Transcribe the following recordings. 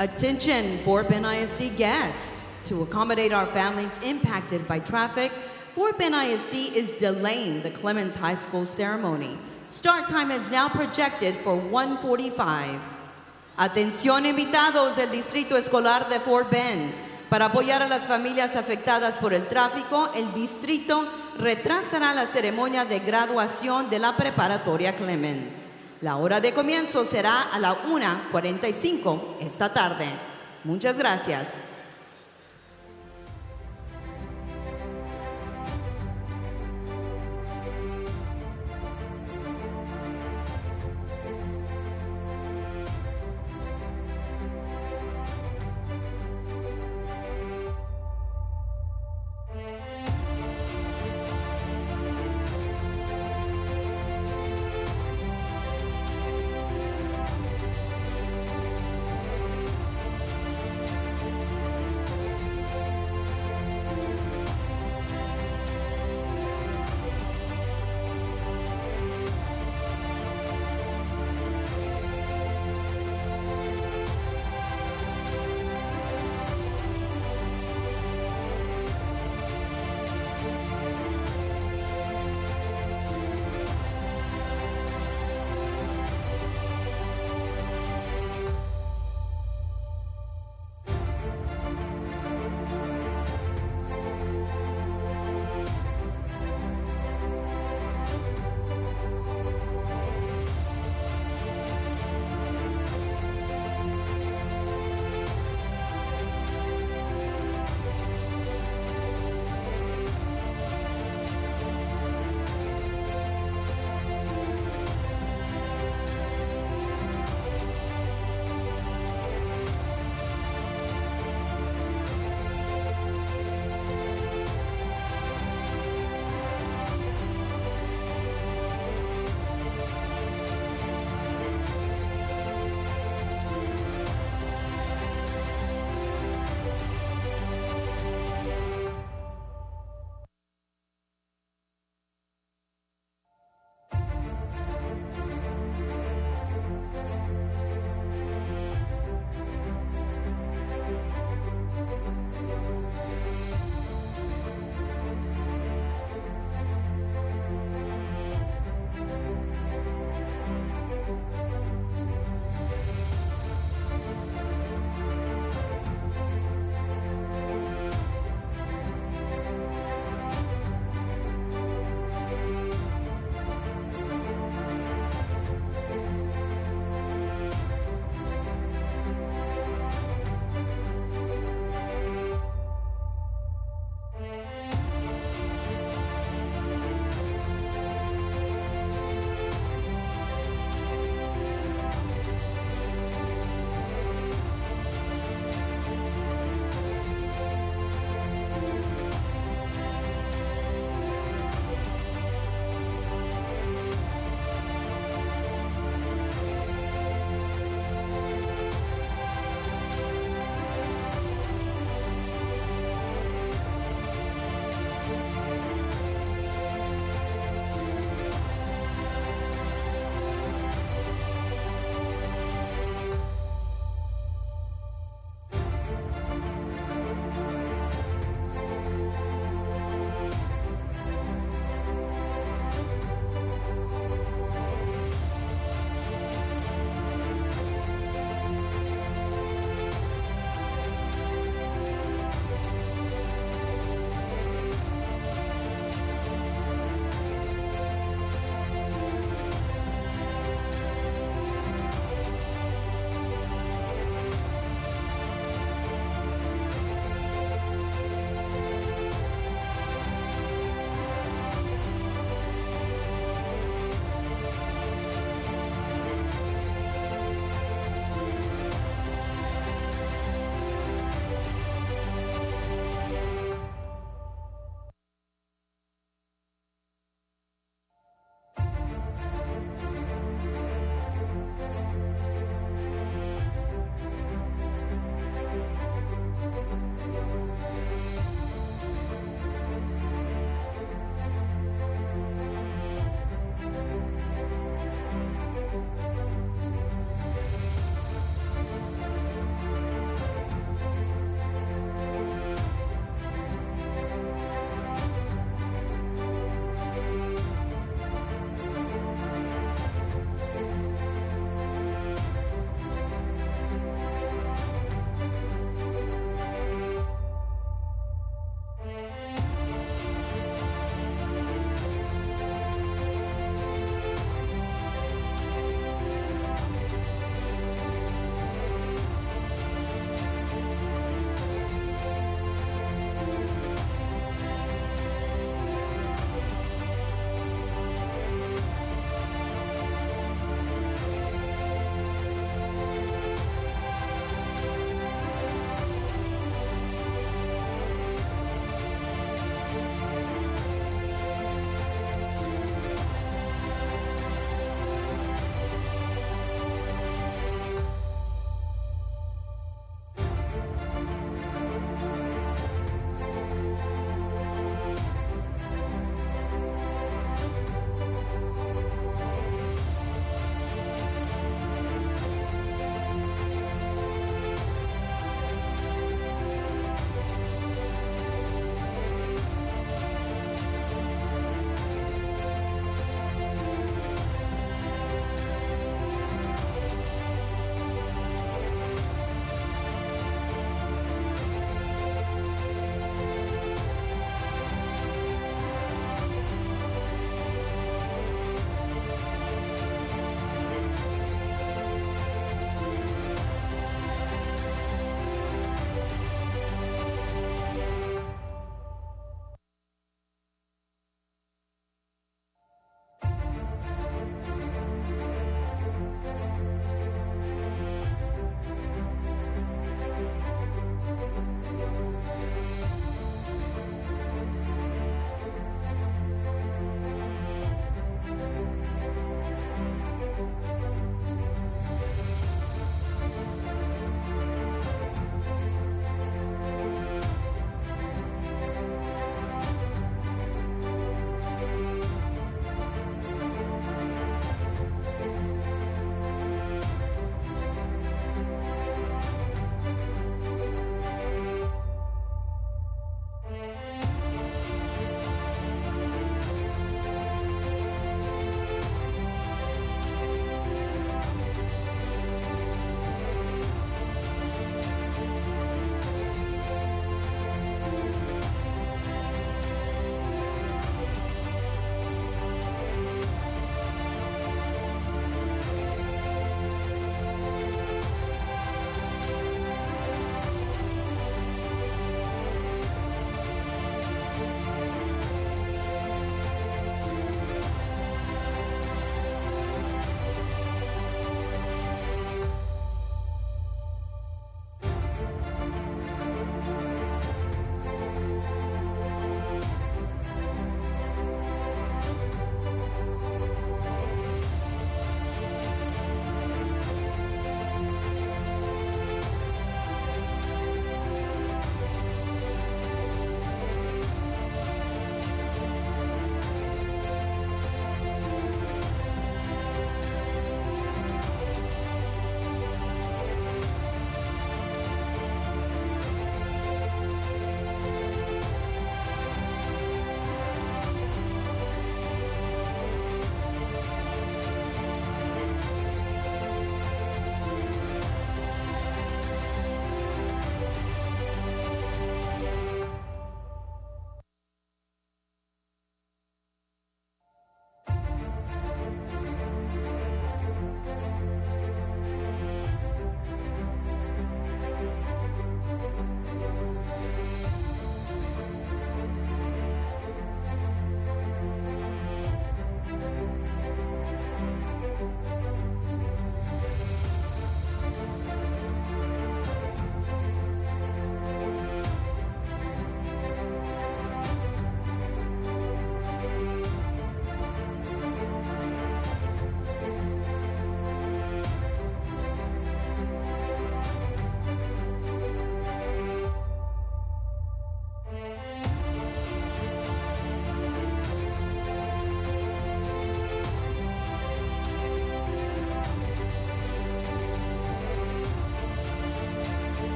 Attention, Fort Bend ISD guests. To accommodate our families impacted by traffic, Fort Bend ISD is delaying the Clements High School ceremony. Start time is now projected for 1:45. Atención invitados del Distrito Escolar de Fort Bend. Para apoyar a las familias afectadas por el tráfico, el distrito retrasará la ceremonia de graduación de la preparatoria Clements. La hora de comienzo será a la 1:45 esta tarde. Muchas gracias.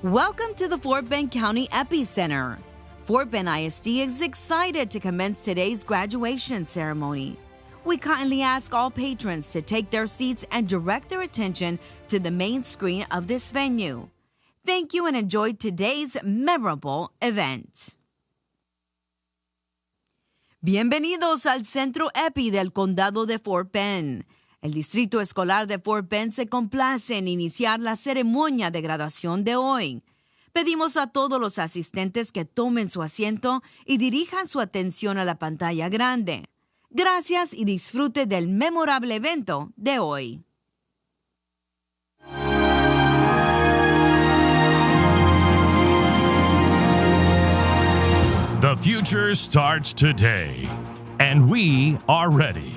Welcome to the Fort Bend County Epicenter. Fort Bend ISD is excited to commence today's graduation ceremony. We kindly ask all patrons to take their seats and direct their attention to the main screen of this venue. Thank you and enjoy today's memorable event. Bienvenidos al Centro EPI del Condado de Fort Bend. El Distrito Escolar de Fort Bend se complace en iniciar la ceremonia de graduación de hoy. Pedimos a todos los asistentes que tomen su asiento y dirijan su atención a la pantalla grande. Gracias y disfrute del memorable evento de hoy. The future starts today, and we are ready.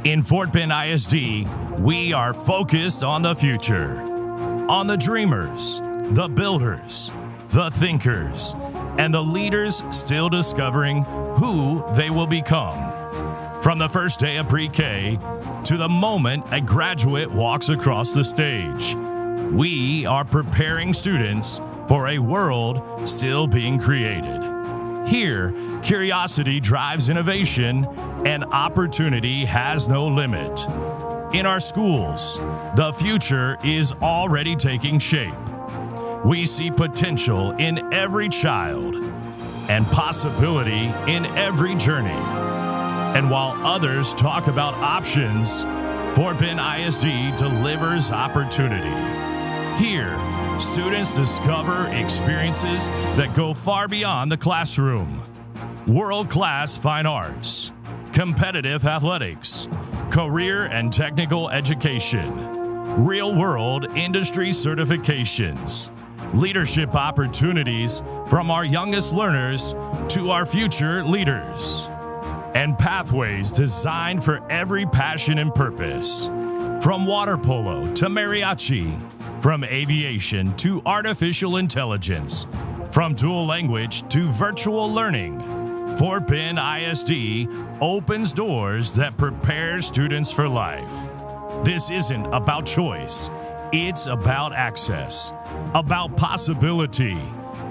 In Fort Bend ISD, we are focused on the future, on the dreamers, the builders, the thinkers, and the leaders still discovering who they will become. From the first day of pre-K to the moment a graduate walks across the stage, we are preparing students for a world still being created. Here, curiosity drives innovation and opportunity has no limit. In our schools, the future is already taking shape. We see potential in every child and possibility in every journey. And while others talk about options, Fort Bend ISD delivers opportunity. Here, students discover experiences that go far beyond the classroom. World-class fine arts, competitive athletics, career and technical education, real-world industry certifications, leadership opportunities from our youngest learners to our future leaders, and pathways designed for every passion and purpose. From water polo to mariachi, from aviation to artificial intelligence, from dual language to virtual learning, Fort Bend ISD opens doors that prepare students for life. This isn't about choice. It's about access, about possibility,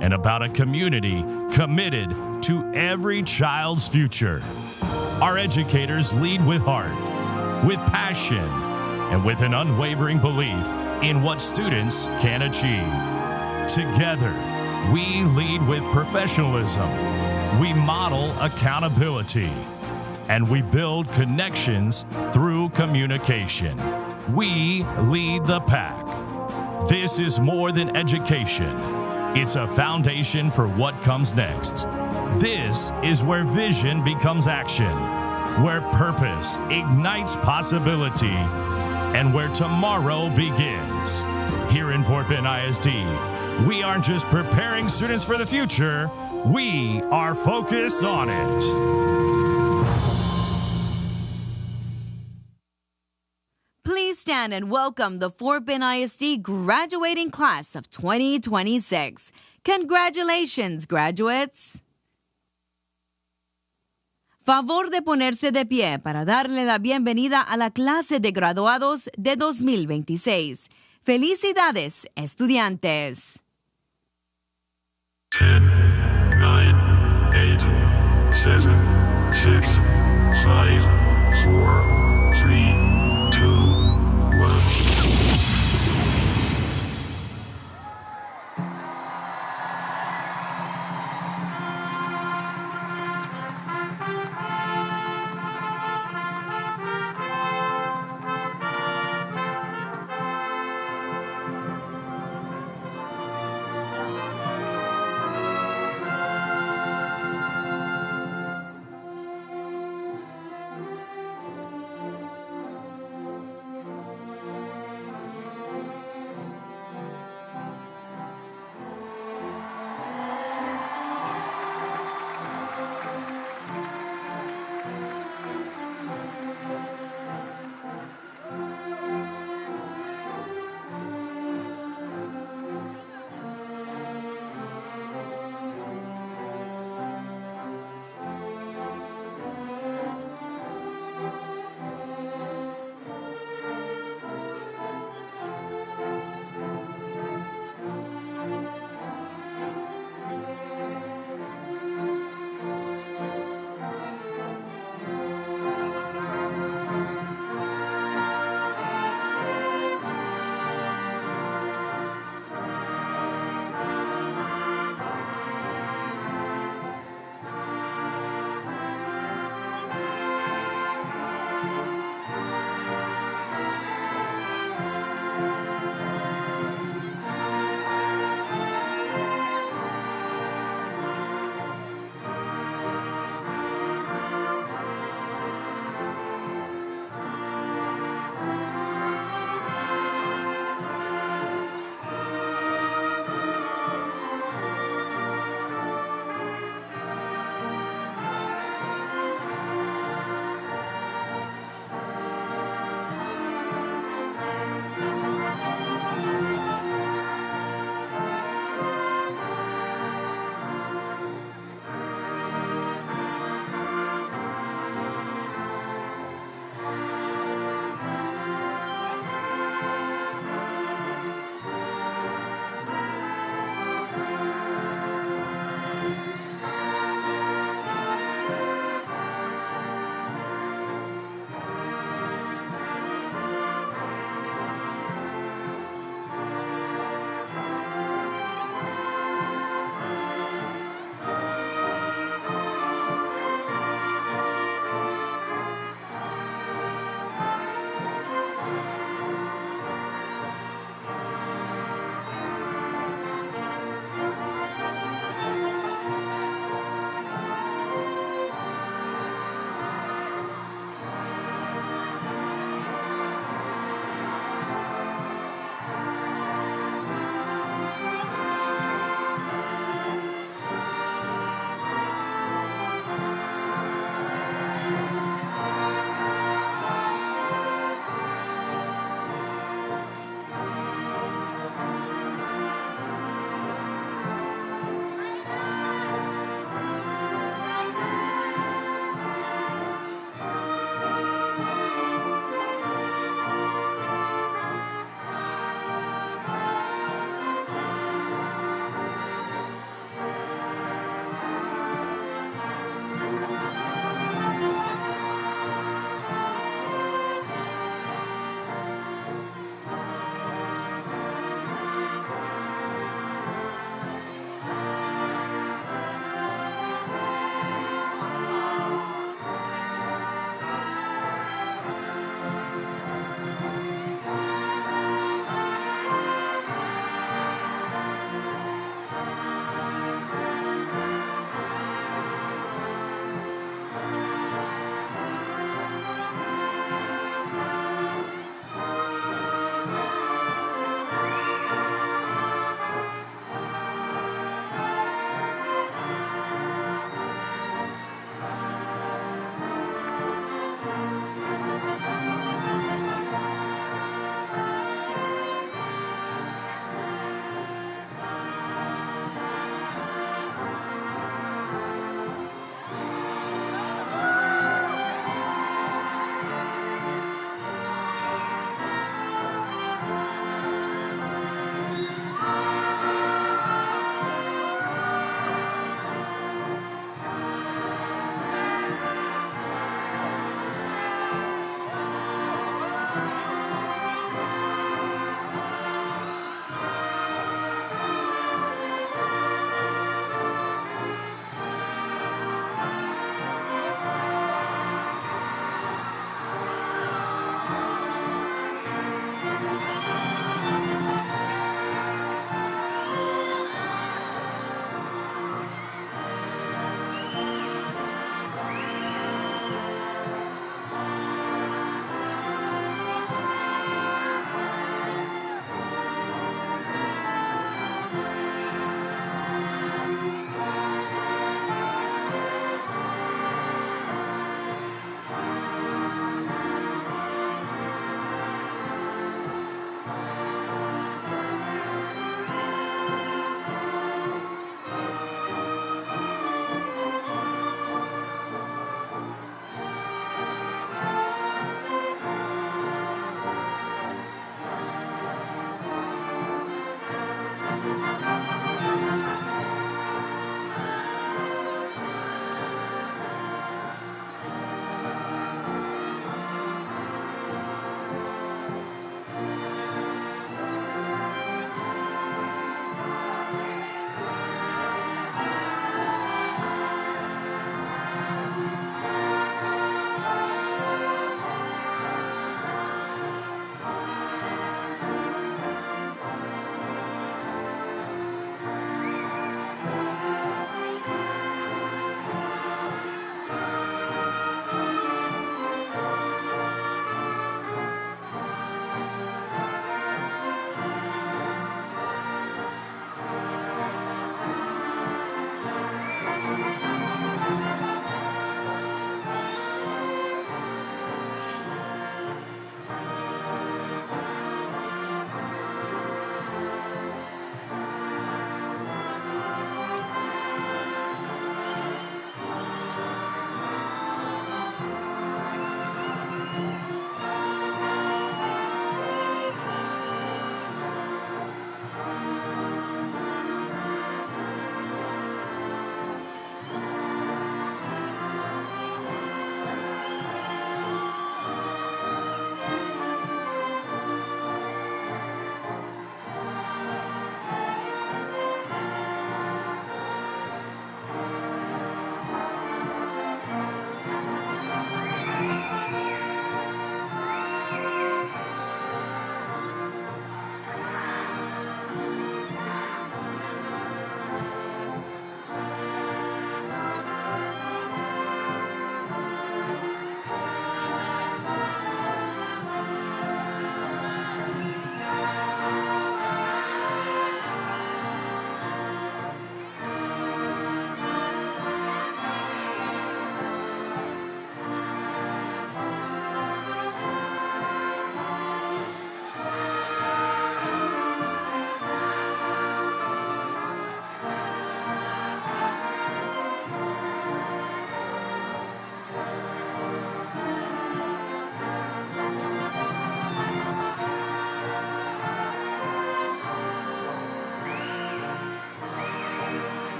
and about a community committed to every child's future. Our educators lead with heart, with passion, and with an unwavering belief in what students can achieve. Together, we lead with professionalism, we model accountability, and we build connections through communication. We lead the pack. This is more than education. It's a foundation for what comes next. This is where vision becomes action, where purpose ignites possibility, and where tomorrow begins. Here in Fort Bend ISD, we aren't just preparing students for the future, we are focused on it. Please stand and welcome the Fort Bend ISD graduating class of 2026. Congratulations, graduates. Favor de ponerse de pie para darle la bienvenida a la clase de graduados de 2026. ¡Felicidades, estudiantes! 10, 9, 8, 7, 6, 5, 4, 3, 2, 1.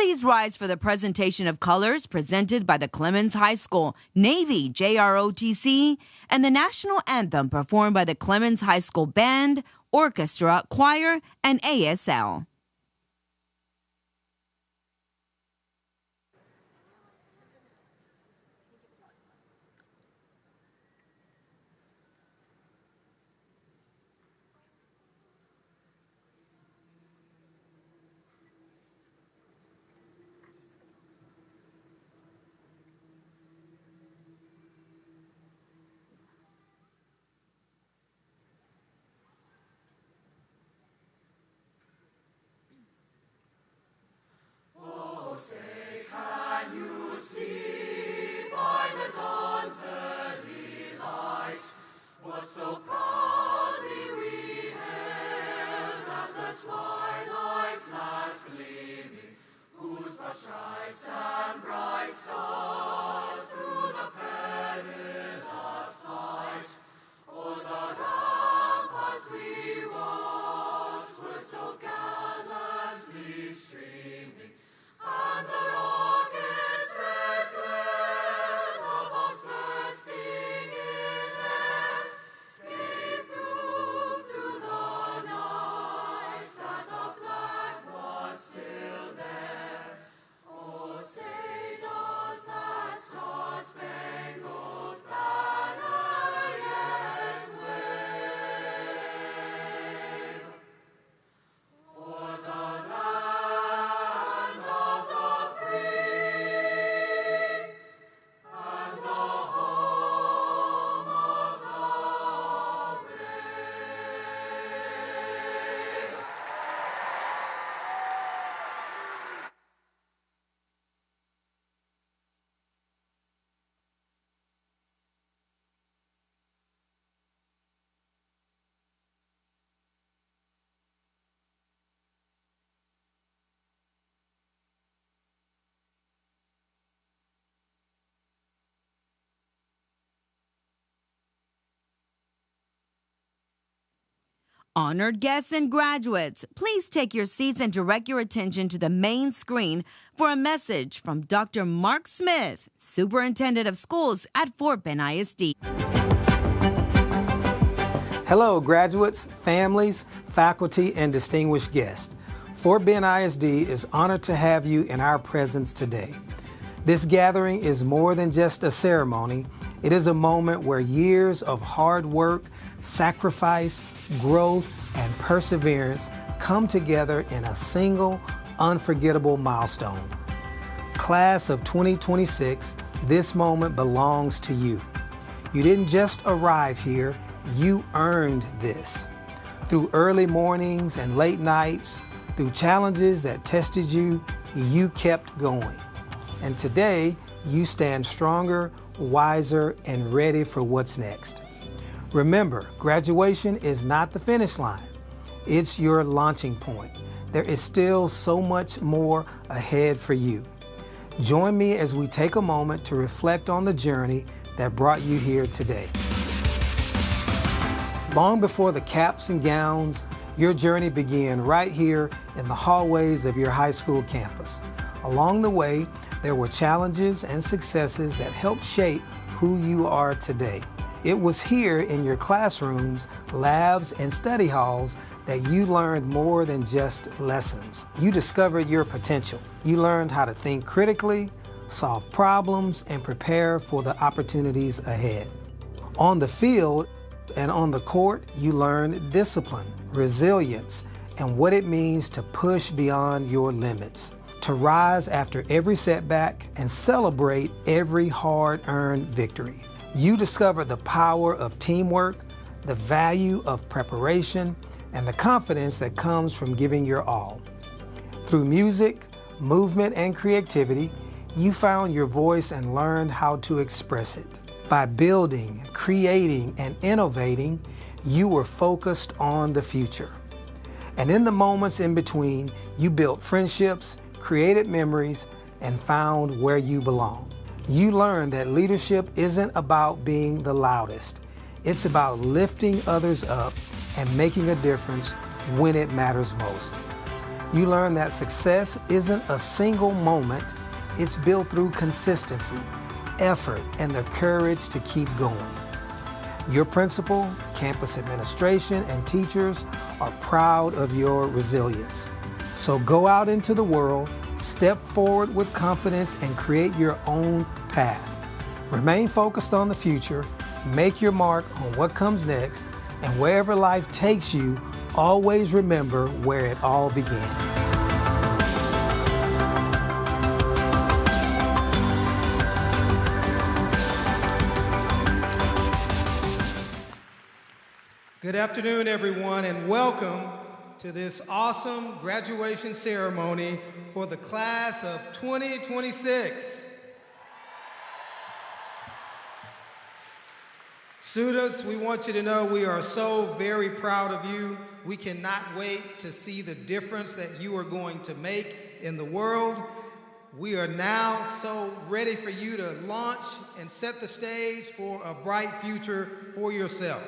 Please rise for the presentation of colors presented by the Clements High School Navy JROTC and the national anthem performed by the Clements High School Band, Orchestra, Choir, and ASL. So proudly we hailed at the twilight's last gleaming, whose broad stripes and bright stars through the perilous fight, o'er the ramparts we watched were so gallantly streaming, and the rockets' red glare, the bombs bursting in air, gave proof through the night that our flag was still there. Oh, say does that star-spangled banner yet wave o'er the land of the free and the home of the brave. Honored guests and graduates, please take your seats and direct your attention to the main screen for a message from Dr. Mark Smith, Superintendent of Schools at Fort Bend ISD. Hello, graduates, families, faculty, and distinguished guests. Fort Bend ISD is honored to have you in our presence today. This gathering is more than just a ceremony. It is a moment where years of hard work, sacrifice, growth, and perseverance come together in a single, unforgettable milestone. Class of 2026, this moment belongs to you. You didn't just arrive here, you earned this. Through early mornings and late nights, through challenges that tested you, you kept going. And today, you stand stronger, wiser, and ready for what's next. Remember, graduation is not the finish line. It's your launching point. There is still so much more ahead for you. Join me as we take a moment to reflect on the journey that brought you here today. Long before the caps and gowns, your journey began right here in the hallways of your high school campus. Along the way, there were challenges and successes that helped shape who you are today. It was here in your classrooms, labs, and study halls that you learned more than just lessons. You discovered your potential. You learned how to think critically, solve problems, and prepare for the opportunities ahead. On the field and on the court, you learned discipline, resilience, and what it means to push beyond your limits, to rise after every setback and celebrate every hard-earned victory. You discovered the power of teamwork, the value of preparation, and the confidence that comes from giving your all. Through music, movement, and creativity, you found your voice and learned how to express it. By building, creating, and innovating, you were focused on the future. And in the moments in between, you built friendships, created memories, and found where you belong. You learned that leadership isn't about being the loudest. It's about lifting others up and making a difference when it matters most. You learn that success isn't a single moment, it's built through consistency, effort, and the courage to keep going. Your principal, campus administration, and teachers are proud of your resilience. So go out into the world, step forward with confidence, and create your own path. Remain focused on the future, make your mark on what comes next, and wherever life takes you, always remember where it all began. Good afternoon, everyone, and welcome to this awesome graduation ceremony for the class of 2026. Students, we want you to know we are so very proud of you. We cannot wait to see the difference that you are going to make in the world. We are now so ready for you to launch and set the stage for a bright future for yourself.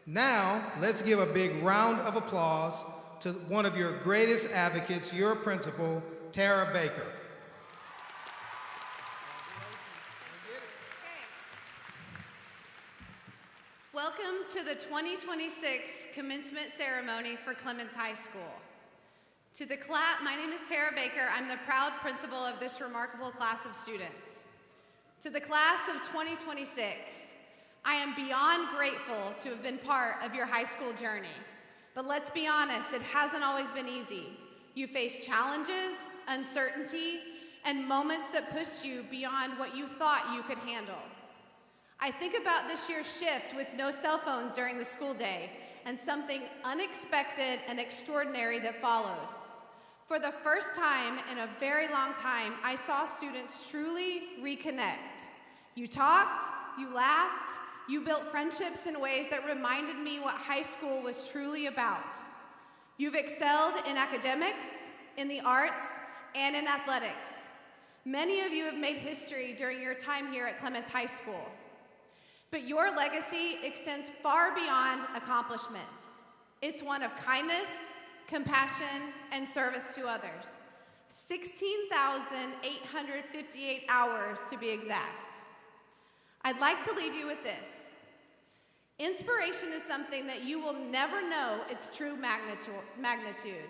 Now, let's give a big round of applause to one of your greatest advocates, your principal, Tara Baker. Welcome to the 2026 commencement ceremony for Clements High School. To the class, my name is Tara Baker. I'm the proud principal of this remarkable class of students. To the class of 2026, I am beyond grateful to have been part of your high school journey. But let's be honest, it hasn't always been easy. You faced challenges, uncertainty, and moments that pushed you beyond what you thought you could handle. I think about this year's shift with no cell phones during the school day and something unexpected and extraordinary that followed. For the first time in a very long time, I saw students truly reconnect. You talked, you laughed, you built friendships in ways that reminded me what high school was truly about. You've excelled in academics, in the arts, and in athletics. Many of you have made history during your time here at Clements High School. But your legacy extends far beyond accomplishments. It's one of kindness, compassion, and service to others. 16,858 hours to be exact. I'd like to leave you with this. Inspiration is something that you will never know its true magnitude.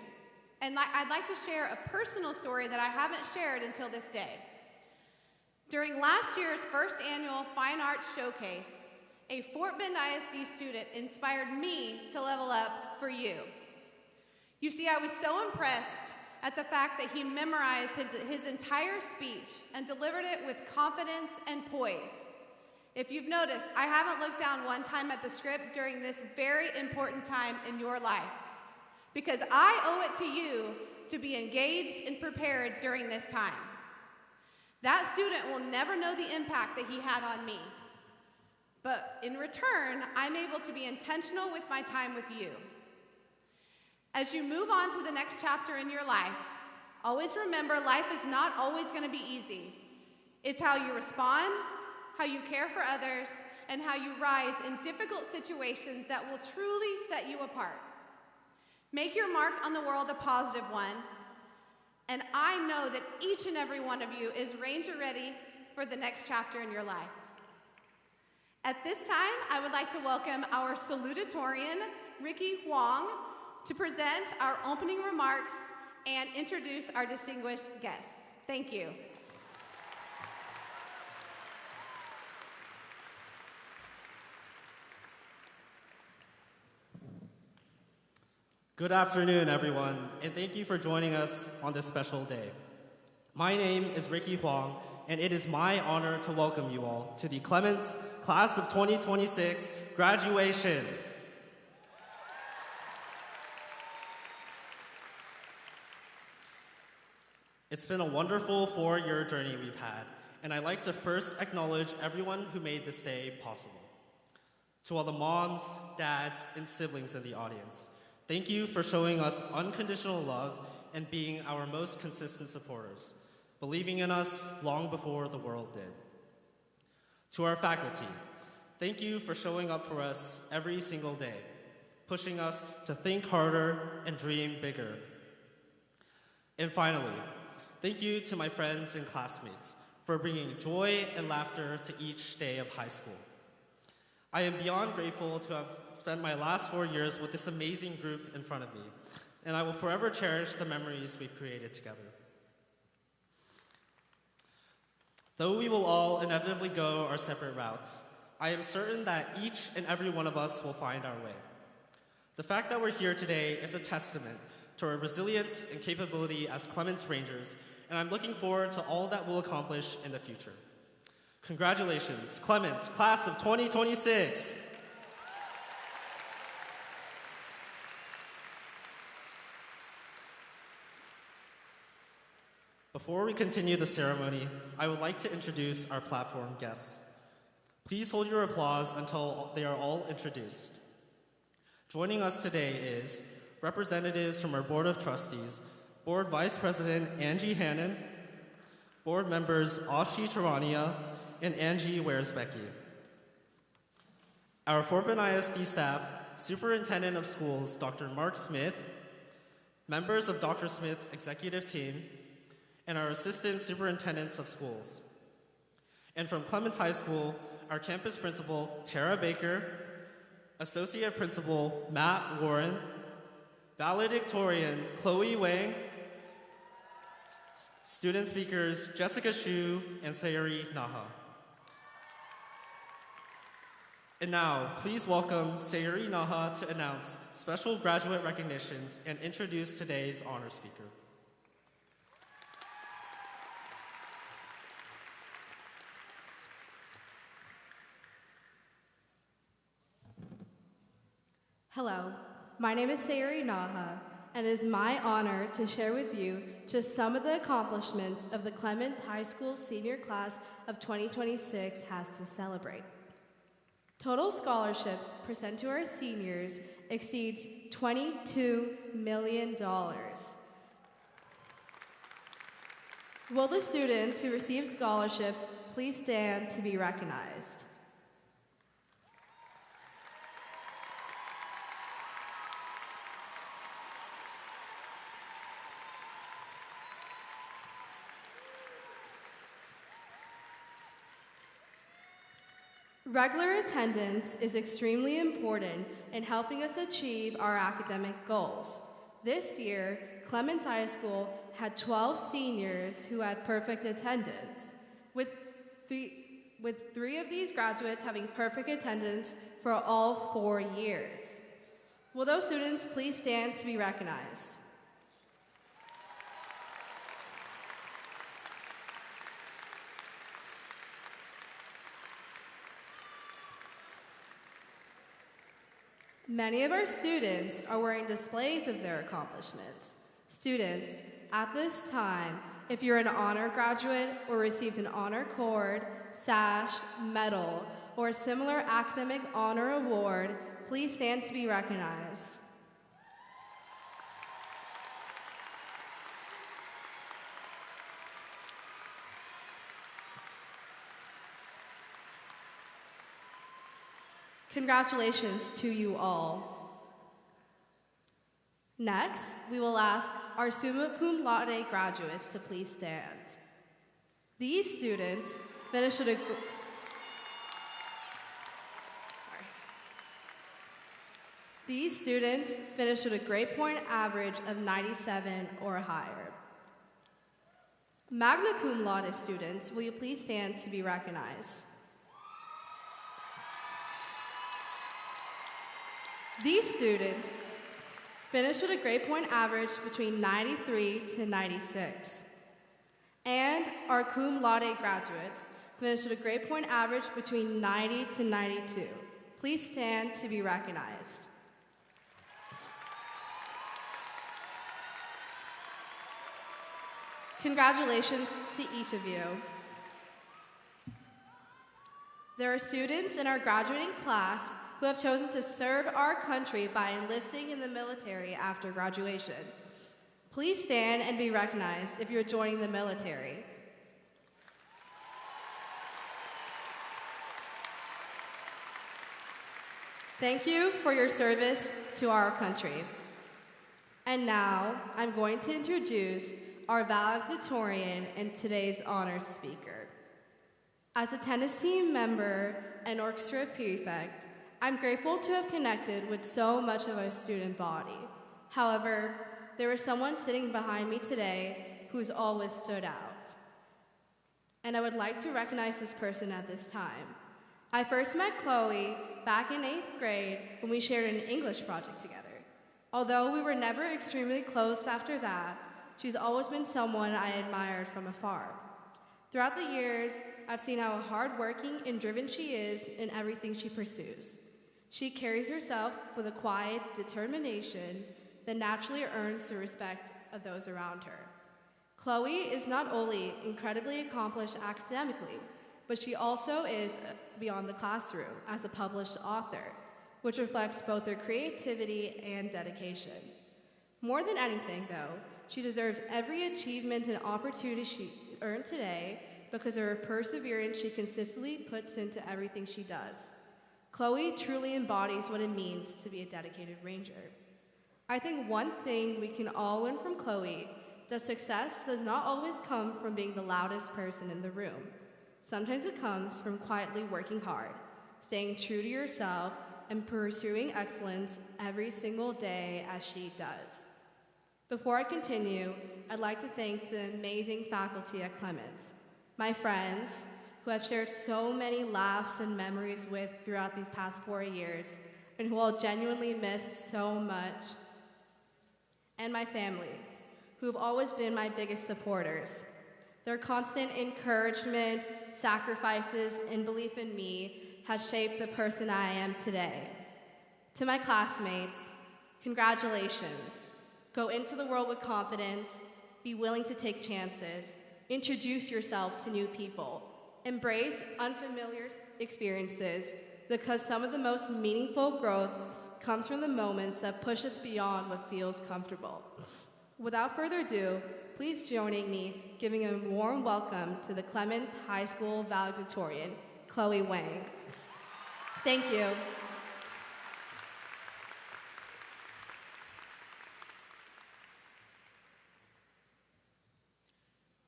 And I'd like to share a personal story that I haven't shared until this day. During last year's first annual Fine Arts Showcase, a Fort Bend ISD student inspired me to level up for you. You see, I was so impressed at the fact that he memorized his entire speech and delivered it with confidence and poise. If you've noticed, I haven't looked down one time at the script during this very important time in your life, because I owe it to you to be engaged and prepared during this time. That student will never know the impact that he had on me. But in return, I'm able to be intentional with my time with you. As you move on to the next chapter in your life, always remember life is not always going to be easy. It's how you respond, how you care for others, and how you rise in difficult situations that will truly set you apart. Make your mark on the world a positive one. And I know that each and every one of you is Ranger ready for the next chapter in your life. At this time, I would like to welcome our salutatorian, Ricky Huang, to present our opening remarks and introduce our distinguished guests. Thank you. Good afternoon, everyone, and thank you for joining us on this special day. My name is Ricky Huang, and it is my honor to welcome you all to the Clements Class of 2026 graduation. It's been a wonderful 4-year journey we've had, and I'd like to first acknowledge everyone who made this day possible. To all the moms, dads, and siblings in the audience, thank you for showing us unconditional love and being our most consistent supporters, believing in us long before the world did. To our faculty, thank you for showing up for us every single day, pushing us to think harder and dream bigger. And finally, thank you to my friends and classmates for bringing joy and laughter to each day of high school. I am beyond grateful to have spent my last 4 years with this amazing group in front of me, and I will forever cherish the memories we've created together. Though we will all inevitably go our separate routes, I am certain that each and every one of us will find our way. The fact that we're here today is a testament to our resilience and capability as Clements Rangers, and I'm looking forward to all that we'll accomplish in the future. Congratulations, Clements, class of 2026. Before we continue the ceremony, I would like to introduce our platform guests. Please hold your applause until they are all introduced. Joining us today is representatives from our Board of Trustees, Board Vice President Angie Hannon, Board members Ashi Tarania and Angie Wearsbecky. Our Fort Bend ISD staff, Superintendent of Schools Dr. Mark Smith, members of Dr. Smith's executive team, and our Assistant Superintendents of Schools. And from Clements High School, our campus principal, Tara Baker, Associate Principal, Matt Warren, Valedictorian, Chloe Wang, student speakers, Jessica Shu and Sayuri Naha. And now, please welcome Sayuri Naha to announce special graduate recognitions and introduce today's honor speaker. Hello, my name is Sayuri Naha, and it is my honor to share with you just some of the accomplishments of the Clements High School senior class of 2026 has to celebrate. Total scholarships presented to our seniors exceeds $22 million. Will the students who receive scholarships please stand to be recognized? Regular attendance is extremely important in helping us achieve our academic goals. This year, Clements High School had 12 seniors who had perfect attendance, with three of these graduates having perfect attendance for all 4 years. Will those students please stand to be recognized? Many of our students are wearing displays of their accomplishments. Students, at this time, if you're an honor graduate or received an honor cord, sash, medal, or a similar academic honor award, please stand to be recognized. Congratulations to you all. Next, we will ask our summa cum laude graduates to please stand. These students finished at a grade point average of 97 or higher. Magna cum laude students, will you please stand to be recognized? These students finished with a grade point average between 93 to 96. And our cum laude graduates finished with a grade point average between 90 to 92. Please stand to be recognized. Congratulations to each of you. There are students in our graduating class who have chosen to serve our country by enlisting in the military after graduation. Please stand and be recognized if you're joining the military. Thank you for your service to our country. And now, I'm going to introduce our valedictorian, and today's honors speaker. As a tennis team member and orchestra prefect, I'm grateful to have connected with so much of our student body. However, there was someone sitting behind me today who's always stood out. And I would like to recognize this person at this time. I first met Chloe back in 8th grade when we shared an English project together. Although we were never extremely close after that, she's always been someone I admired from afar. Throughout the years, I've seen how hardworking and driven she is in everything she pursues. She carries herself with a quiet determination that naturally earns the respect of those around her. Chloe is not only incredibly accomplished academically, but she also is beyond the classroom as a published author, which reflects both her creativity and dedication. More than anything, though, she deserves every achievement and opportunity she earned today because of her perseverance she consistently puts into everything she does. Chloe truly embodies what it means to be a dedicated Ranger. I think one thing we can all learn from Chloe, that success does not always come from being the loudest person in the room. Sometimes it comes from quietly working hard, staying true to yourself, and pursuing excellence every single day as she does. Before I continue, I'd like to thank the amazing faculty at Clements, my friends, who I've shared so many laughs and memories with throughout these past 4 years, and who I'll genuinely miss so much, and my family, who have always been my biggest supporters. Their constant encouragement, sacrifices, and belief in me has shaped the person I am today. To my classmates, congratulations. Go into the world with confidence, be willing to take chances, introduce yourself to new people, embrace unfamiliar experiences, because some of the most meaningful growth comes from the moments that push us beyond what feels comfortable. Without further ado, please join me giving a warm welcome to the Clements High School valedictorian, Chloe Wang. Thank you.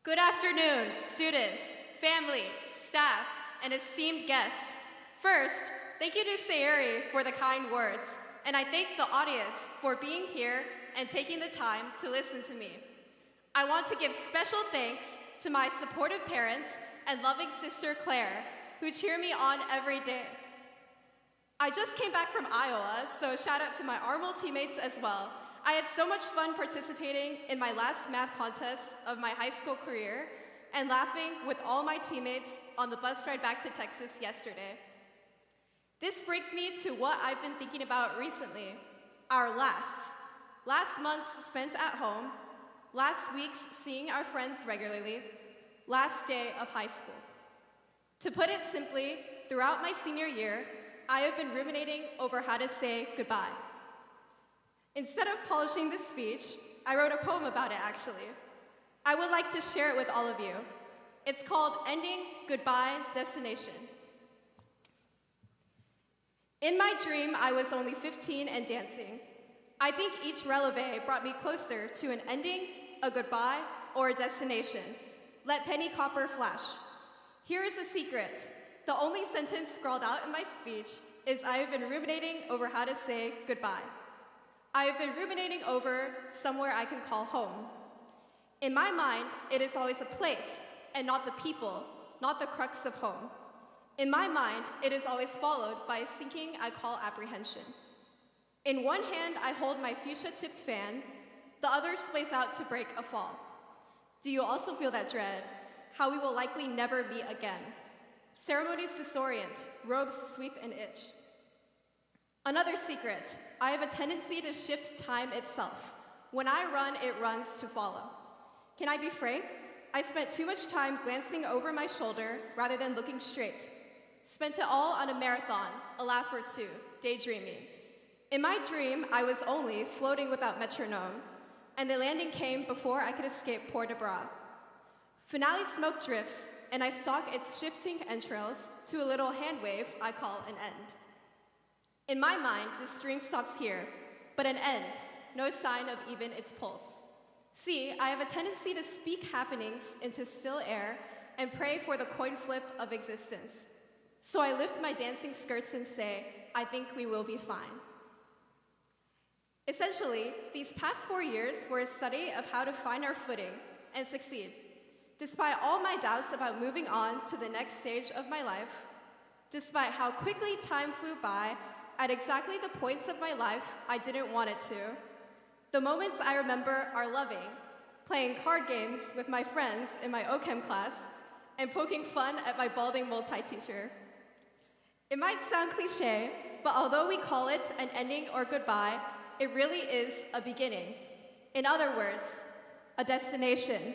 Good afternoon, students, family, staff, and esteemed guests. First, thank you to Sayuri for the kind words, and I thank the audience for being here and taking the time to listen to me. I want to give special thanks to my supportive parents and loving sister Claire, who cheer me on every day. I just came back from Iowa, so shout out to my ARML teammates as well. I had so much fun participating in my last math contest of my high school career and laughing with all my teammates on the bus ride back to Texas yesterday. This brings me to what I've been thinking about recently, our lasts. Last month's spent at home, last week's seeing our friends regularly, last day of high school. To put it simply, throughout my senior year, I have been ruminating over how to say goodbye. Instead of polishing this speech, I wrote a poem about it, actually. I would like to share it with all of you. It's called Ending Goodbye Destination. In my dream, I was only 15 and dancing. I think each releve brought me closer to an ending, a goodbye, or a destination. Let penny copper flash. Here is a secret. The only sentence scrawled out in my speech is I have been ruminating over how to say goodbye. I have been ruminating over somewhere I can call home. In my mind, it is always a place and not the people, not the crux of home. In my mind, it is always followed by a sinking I call apprehension. In one hand, I hold my fuchsia-tipped fan, the other splays out to break a fall. Do you also feel that dread? How we will likely never meet again. Ceremonies disorient, robes sweep and itch. Another secret, I have a tendency to shift time itself. When I run, it runs to follow. Can I be frank? I spent too much time glancing over my shoulder rather than looking straight. Spent it all on a marathon, a laugh or two, daydreaming. In my dream, I was only floating without metronome, and the landing came before I could escape Port de Bras. Finale smoke drifts, and I stalk its shifting entrails to a little hand wave I call an end. In my mind, the string stops here, but an end, no sign of even its pulse. See, I have a tendency to speak happenings into still air and pray for the coin flip of existence. So I lift my dancing skirts and say, I think we will be fine. Essentially, these past 4 years were a study of how to find our footing and succeed. Despite all my doubts about moving on to the next stage of my life, despite how quickly time flew by at exactly the points of my life I didn't want it to, the moments I remember are loving, playing card games with my friends in my OChem class, and poking fun at my balding multi-teacher. It might sound cliche, but although we call it an ending or goodbye, it really is a beginning. In other words, a destination.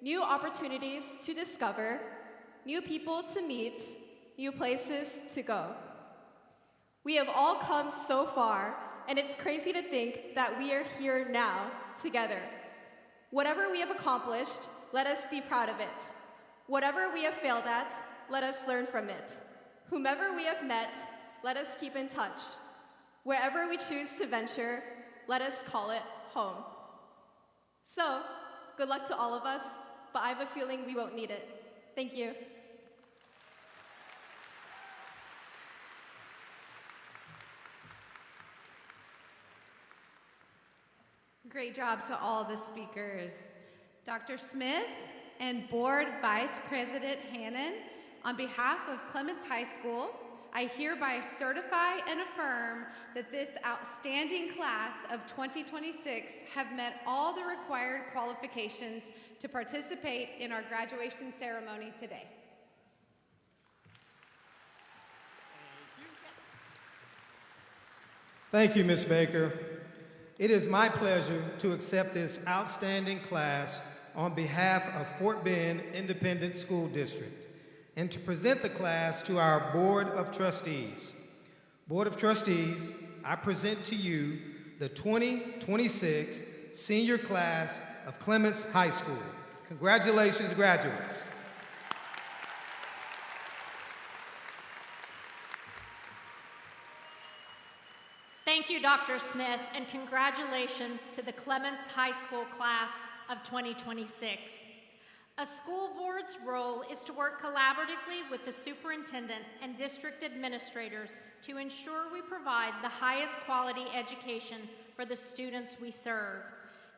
New opportunities to discover, new people to meet, new places to go. We have all come so far, and it's crazy to think that we are here now, together. Whatever we have accomplished, let us be proud of it. Whatever we have failed at, let us learn from it. Whomever we have met, let us keep in touch. Wherever we choose to venture, let us call it home. So, good luck to all of us, but I have a feeling we won't need it. Thank you. Great job to all the speakers. Dr. Smith and Board Vice President Hannon, on behalf of Clements High School, I hereby certify and affirm that this outstanding class of 2026 have met all the required qualifications to participate in our graduation ceremony today. Thank you, Ms. Baker. It is my pleasure to accept this outstanding class on behalf of Fort Bend Independent School District and to present the class to our Board of Trustees. Board of Trustees, I present to you the 2026 senior class of Clements High School. Congratulations, graduates. Thank you, Dr. Smith, and congratulations to the Clements High School class of 2026. A school board's role is to work collaboratively with the superintendent and district administrators to ensure we provide the highest quality education for the students we serve.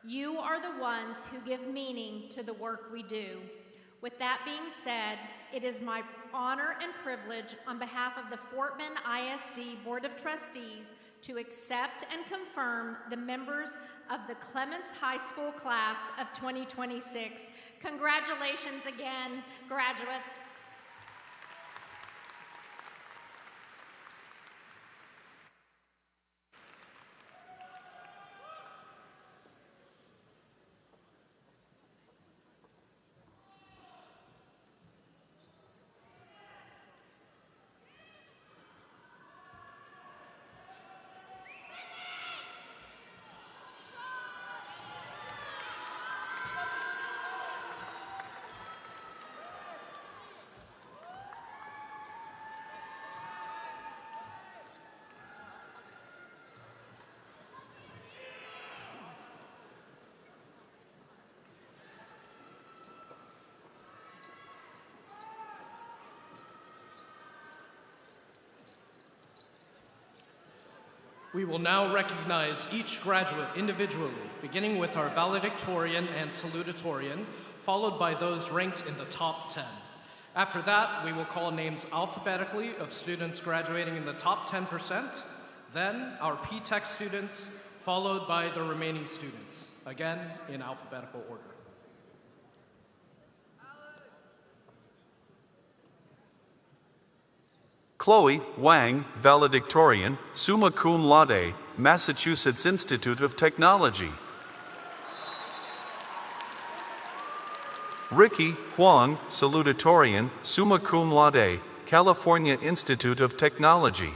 You are the ones who give meaning to the work we do. With that being said, it is my honor and privilege on behalf of the Fort Bend ISD Board of Trustees to accept and confirm the members of the Clements High School class of 2026. Congratulations again, graduates. We will now recognize each graduate individually, beginning with our valedictorian and salutatorian, followed by those ranked in the top 10. After that, we will call names alphabetically of students graduating in the top 10%, then our P-Tech students, followed by the remaining students, again in alphabetical order. Chloe Wang, valedictorian, summa cum laude, Massachusetts Institute of Technology. Ricky Huang, salutatorian, summa cum laude, California Institute of Technology.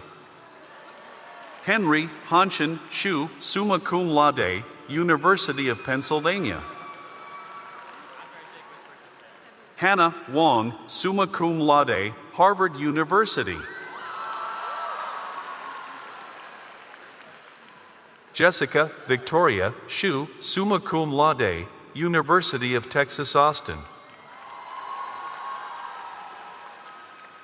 Henry Hanshin Shu, summa cum laude, University of Pennsylvania. Hannah Wong, summa cum laude, Harvard University. Jessica Victoria Shu, summa cum laude, University of Texas Austin.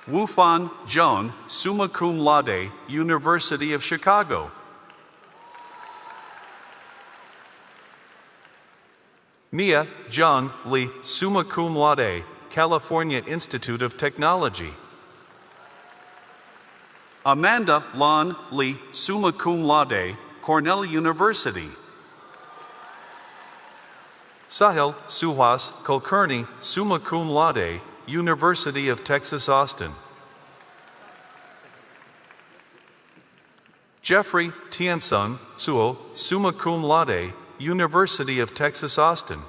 Wufan Joan, summa cum laude, University of Chicago. Mia John Lee, summa cum laude, California Institute of Technology. Amanda Lon Lee, summa cum laude, Cornell University. Sahil Suhas Kulkarni, summa cum laude, University of Texas Austin. Jeffrey Tiansung Suo, summa cum laude, University of Texas Austin.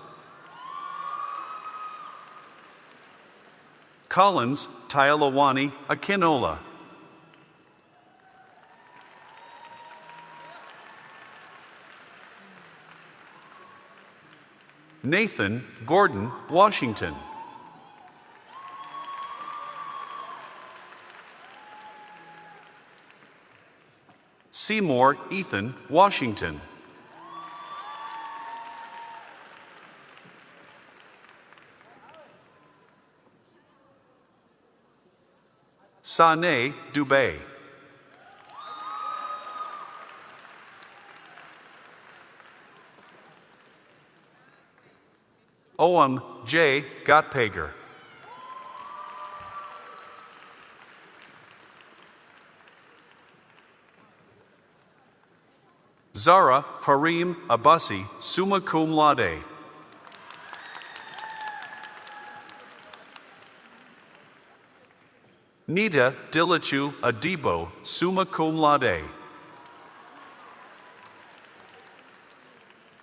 Collins Tyalawani Akinola. Nathan Gordon Washington. Seymour Ethan Washington. Sane Dubé. Oam J. Gottpager. Zara Harim Abbasi, summa cum laude. Nita Dilichu Adibo, summa cum laude.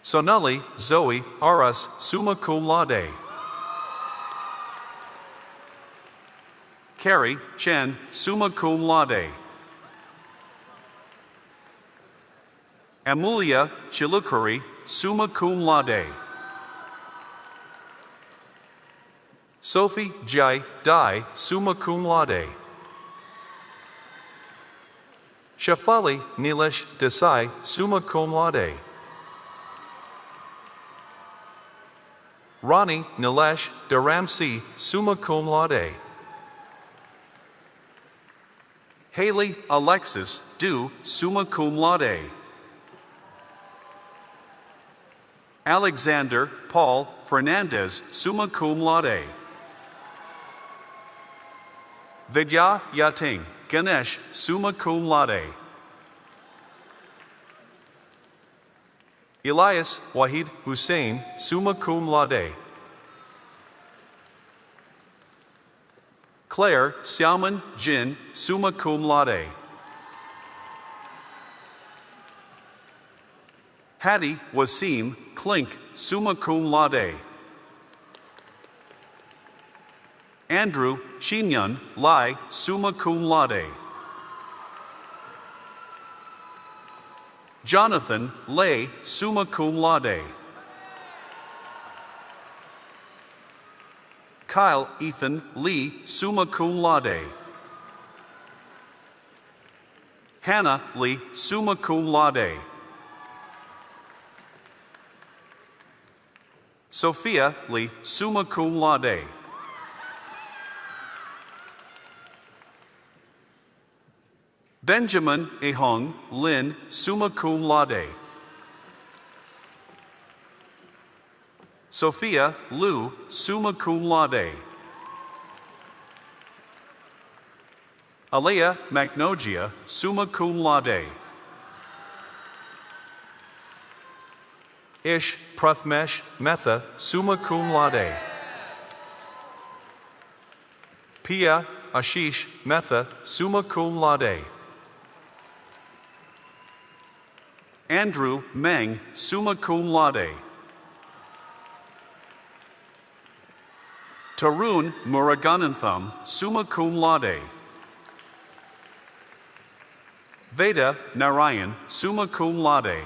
Sonali Zoe Aras, summa cum laude. Carrie Chen, summa cum laude. Amulia Chilukuri, summa cum laude. Sophie Jai Dai, summa cum laude. Shafali Nilesh Desai, summa cum laude. Ronnie Nilesh Dharamsi, summa cum laude. Haley Alexis Du, summa cum laude. Alexander Paul Fernandez, summa cum laude. Vidya Yating Ganesh, summa cum laude. Elias Wahid Hussein, summa cum laude. Claire Xiaoman Jin, summa cum laude. Hattie Wasim Klink, summa cum laude. Andrew Chinyun Lai, summa cum laude. Jonathan Lay, summa cum laude. Kyle Ethan Lee, summa cum laude. Hannah Lee, summa cum laude. Sophia Lee, summa cum laude. Benjamin Ehong Lin, summa cum laude. Sophia Lu, summa cum laude. Alea Magnogia, summa cum laude. Ish Prathmesh Metha, summa cum laude. Pia Ashish Metha, summa cum laude. Andrew Meng, summa cum laude. Tarun Muruganantham, summa cum laude. Veda Narayan, summa cum laude.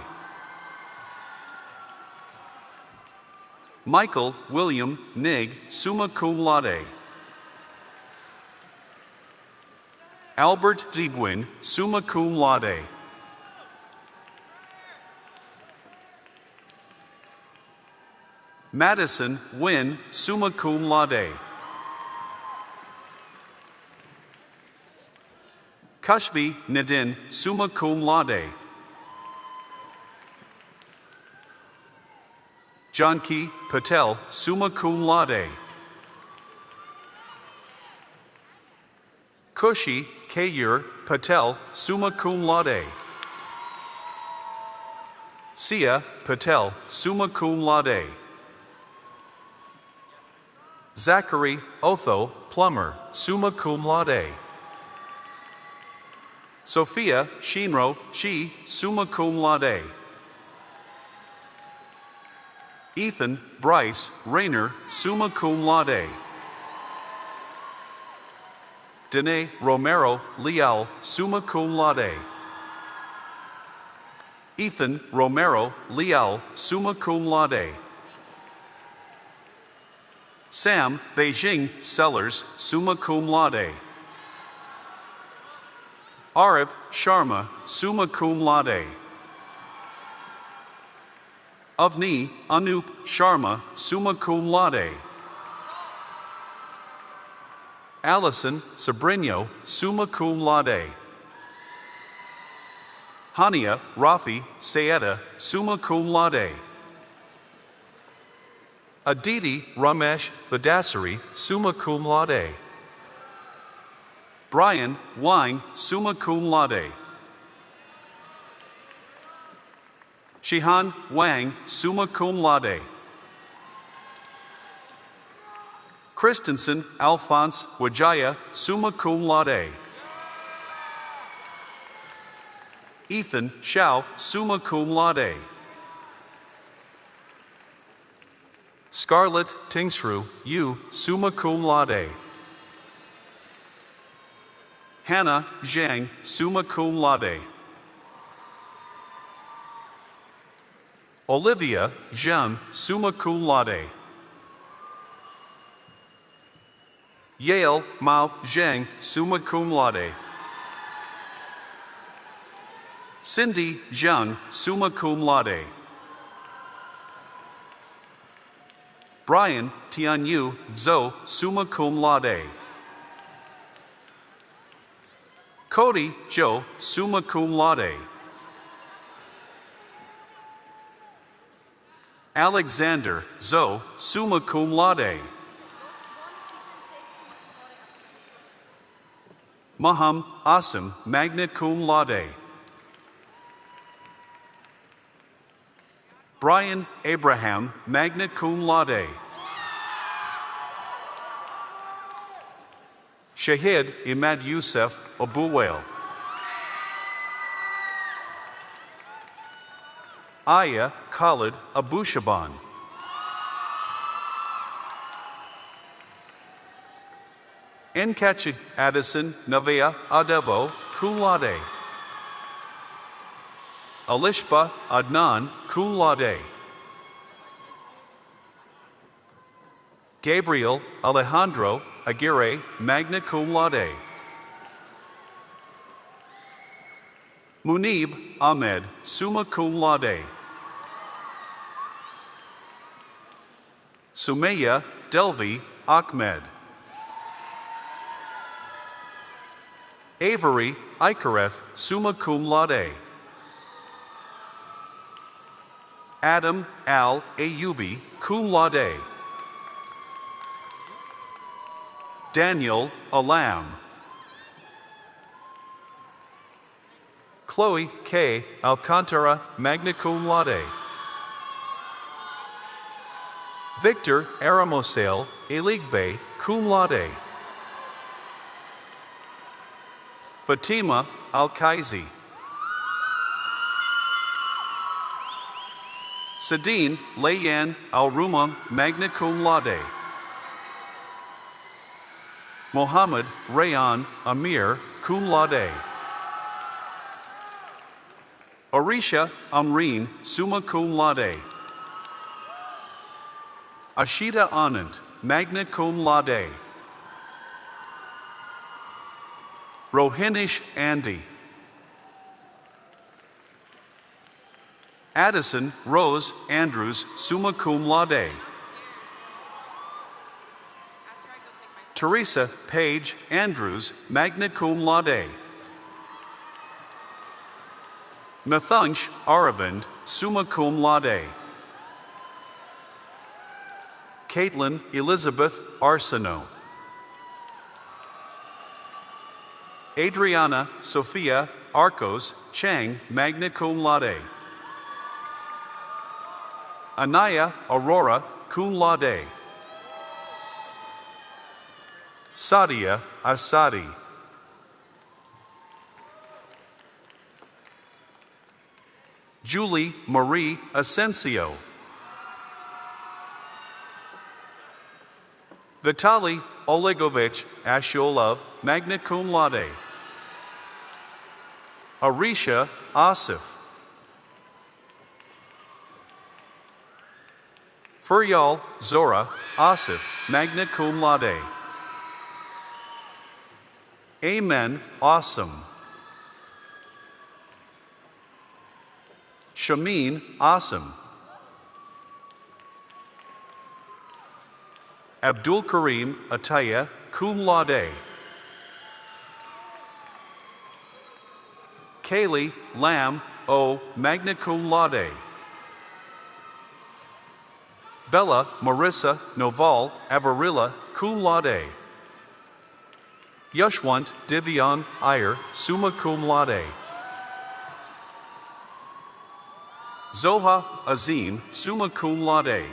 Michael William Nig, summa cum laude. Albert Ziegwin, summa cum laude. Madison Wynn, summa cum laude. Kashvi Nidin, summa cum laude. Janki Patel, summa cum laude. Kushi Kayur Patel, summa cum laude. Sia Patel, summa cum laude. Zachary Otho Plummer, summa cum laude. Sophia Shinro Shi, summa cum laude. Ethan Bryce Rayner, summa cum laude. Danae Romero Leal, summa cum laude. Ethan Romero Leal, summa cum laude. Sam Beijing Sellers, summa cum laude. Arav Sharma, summa cum laude. Avni Anup Sharma, summa cum laude. Allison Sabrino, summa cum laude. Hania Rafi Sayeda, summa cum laude. Aditi Ramesh Badasari, summa cum laude. Brian Wang, summa cum laude. Shihan Wang, summa cum laude. Christensen Alphonse Wajaya, summa cum laude. Ethan Shao, summa cum laude. Scarlett Tingsru, Yu, summa cum laude. Hannah Zhang, summa cum laude. Olivia Zhang, summa cum laude. Yale Mao Zhang, summa cum laude. Cindy Zhang, summa cum laude. Brian Tianyu Zhou, summa cum laude. Cody Zhou, summa cum laude. Alexander Zhou, summa cum laude. Maham Asim, magna cum laude. Brian Abraham, magna cum laude. Shahid Imad Youssef Abuwail. Aya Khalid Abushaban. Nkachid Addison Navea Adebo, cum laude. Alishba Adnan, cum laude. Gabriel Alejandro Aguirre, magna cum laude. Munib Ahmed, summa cum laude. Sumaya Delvi Ahmed. Avery Ikareth, summa cum laude. Adam Al Ayubi, cum laude. Daniel Alam. Chloe K. Alcantara, magna cum laude. Victor Aramosale, Eligbe, cum laude. Fatima Al-Kaizi. Sadine Layan Al-Rumam, magna cum laude. Mohammed Rayan Amir, cum laude. Orisha Amreen, summa cum laude. Ashita Anand, magna cum laude. Rohinish Andy. Addison Rose Andrews, summa cum laude. Teresa Page Andrews, magna cum laude. Mathunsh Aravind, summa cum laude. Caitlin Elizabeth Arsenault. Adriana Sophia Arcos Chang, magna cum laude. Anaya Aurora, cum laude. Sadia Asadi. Julie Marie Asensio. Vitaly Olegovich Asholov, magna cum laude. Arisha Asif. Furyal Zora Asif, magna cum laude. Amen, awesome. Shamin Asim. Abdul Karim Ataya, cum laude. Kaylee Lam O, magna cum laude. Bella Marissa Noval Avarilla, cum laude. Yashwant Divyan Iyer, summa cum laude. Zoha Azim, summa cum laude.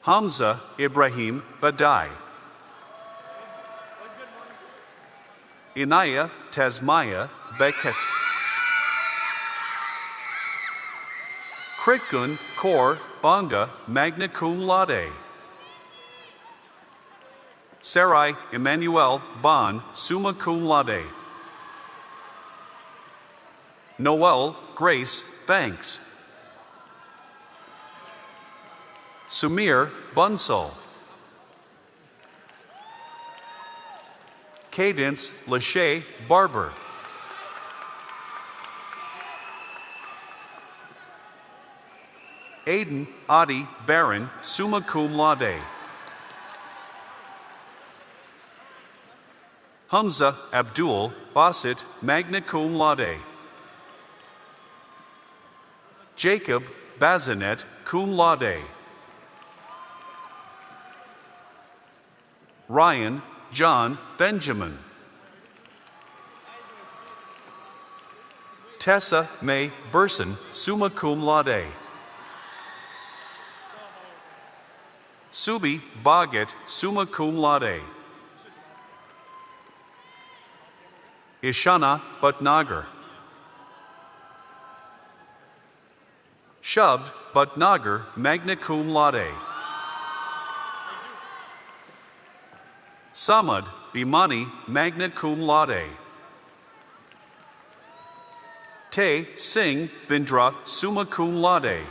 Hamza Ibrahim Badai. Inaya Tasmaya Beckett. Kritkun Kor Banga, magna cum laude. Sarai Emmanuel Ban, summa cum laude. Noel Grace Banks. Sumir Bunsal. Cadence Lachey Barber. Aiden Adi Baron, summa cum laude. Hamza Abdul Basit, magna cum laude. Jacob Bazinet, cum laude. Ryan John Benjamin. Tessa May Burson, summa cum laude. Subi Bagat, summa cum laude. Ishana Bhatnagar. Shabd Bhatnagar, magna cum laude. Samad Bimani, magna cum laude. Te Singh Bindra, summa cum laude.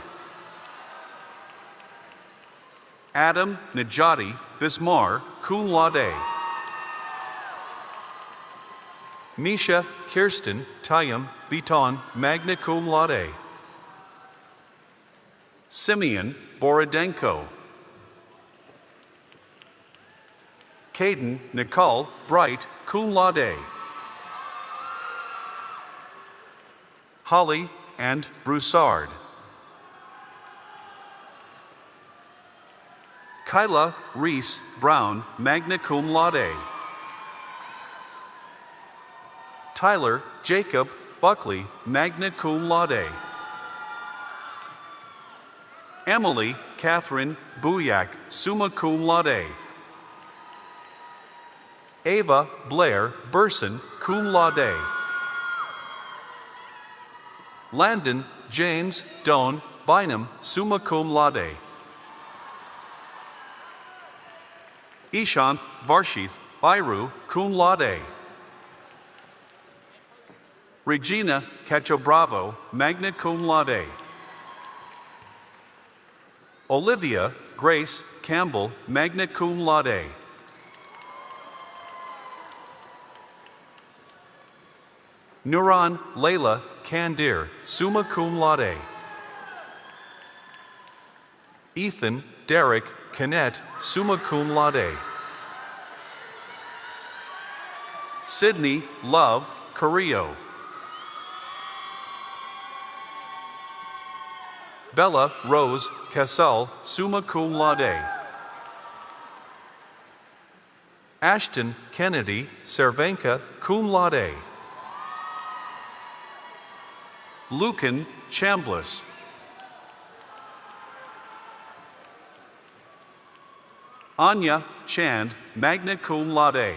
Adam Najati Bismar, cum laude. Misha Kirsten Tayam Biton, magna cum laude. Simeon Borodenko. Caden Nicole Bright, cum laude. Holly and Broussard. Kyla Reese Brown, magna cum laude. Tyler Jacob Buckley, magna cum laude. Emily Catherine Buyak, summa cum laude. Ava Blair Burson, cum laude. Landon James Doan Bynum, summa cum laude. Ishanth Varshith Bairu, cum laude. Regina Cachobravo, magna cum laude. Olivia Grace Campbell, magna cum laude. Nuran Layla Kandir, summa cum laude. Ethan Derek Kennett, summa cum laude. Sydney Love Carrillo. Bella Rose Casal, summa cum laude. Ashton Kennedy Cervenka, cum laude. Lucan Chambliss. Anya Chand, magna cum laude.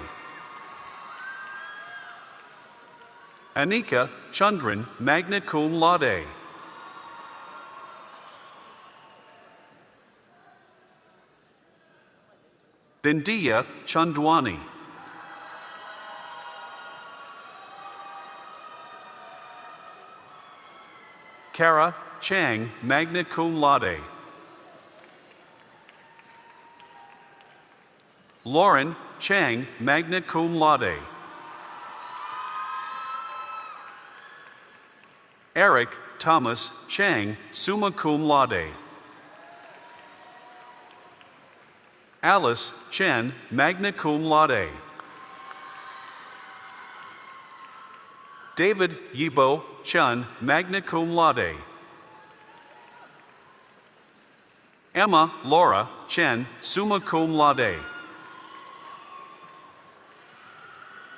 Anika Chandran, magna cum laude. Bindiya Chandwani. Kara Chang, magna cum laude. Lauren Chang, magna cum laude. Eric Thomas Chang, summa cum laude. Alice Chen, magna cum laude. David Yibo Chun, magna cum laude. Emma Laura Chen, summa cum laude.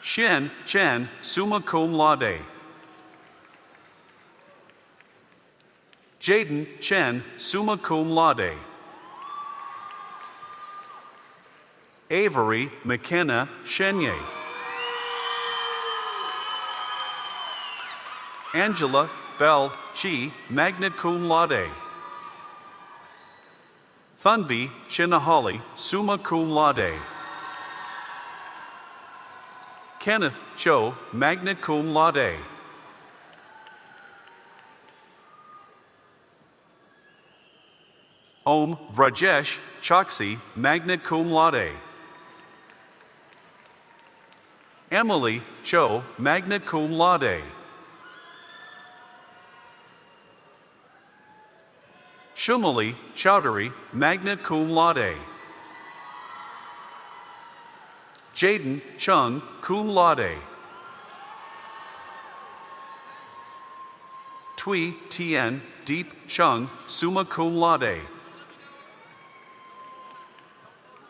Shen Chen, summa cum laude. Jaden Chen, summa cum laude. Avery McKenna Chenye. Angela Bell Chi, magna cum laude. Thunvi Chinahali, summa cum laude. Kenneth Cho, magna cum laude. Om Vrajesh Choksi, magna cum laude. Emily Cho, magna cum laude. Shumali Chowdhury, magna cum laude. Jaden Chung, cum laude. Tui Tien Deep Chung, summa cum laude.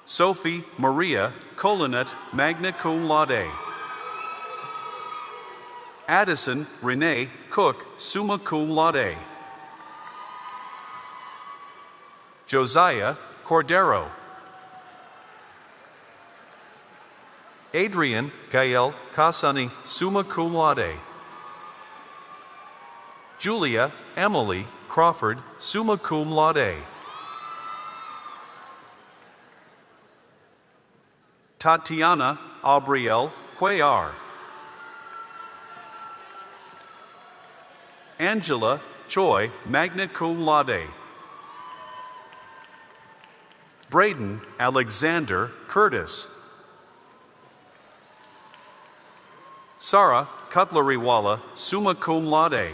Sophie Maria Colonet, magna cum laude. Addison Renee Cook, summa cum laude. Josiah Cordero. Adrian Gael Kasani, summa cum laude. Julia Emily Crawford, summa cum laude. Tatiana Aubriel Cuellar. Angela Choi, magna cum laude. Braden Alexander Curtis. Sarah Cutleriwala, summa cum laude.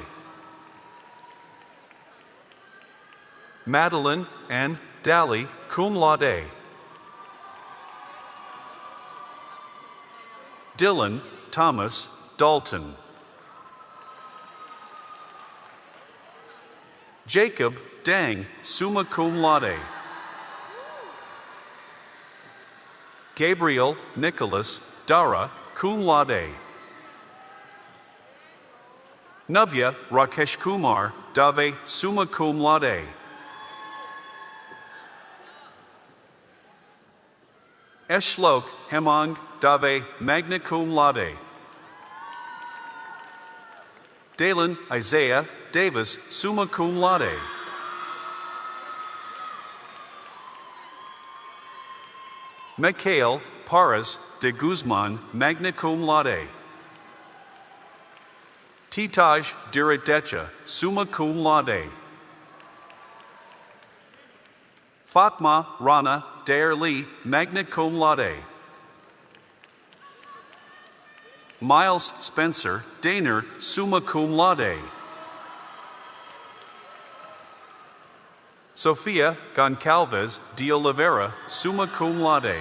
Madeline and Dally, cum laude. Dylan Thomas Dalton. Jacob Dang, summa cum laude. Gabriel Nicholas Dara, cum laude. Navya Rakesh Kumar Dave, summa cum laude. Eshlok Hemang Dave, magna cum laude. Dalen Isaiah Davis, summa cum laude. Mikhail Paras de Guzman, magna cum laude. Titaj Diradecha, summa cum laude. Fatma Rana Dare Lee, magna cum laude. Miles Spencer Daner, summa cum laude. Sofia Goncalves de Oliveira, summa cum laude.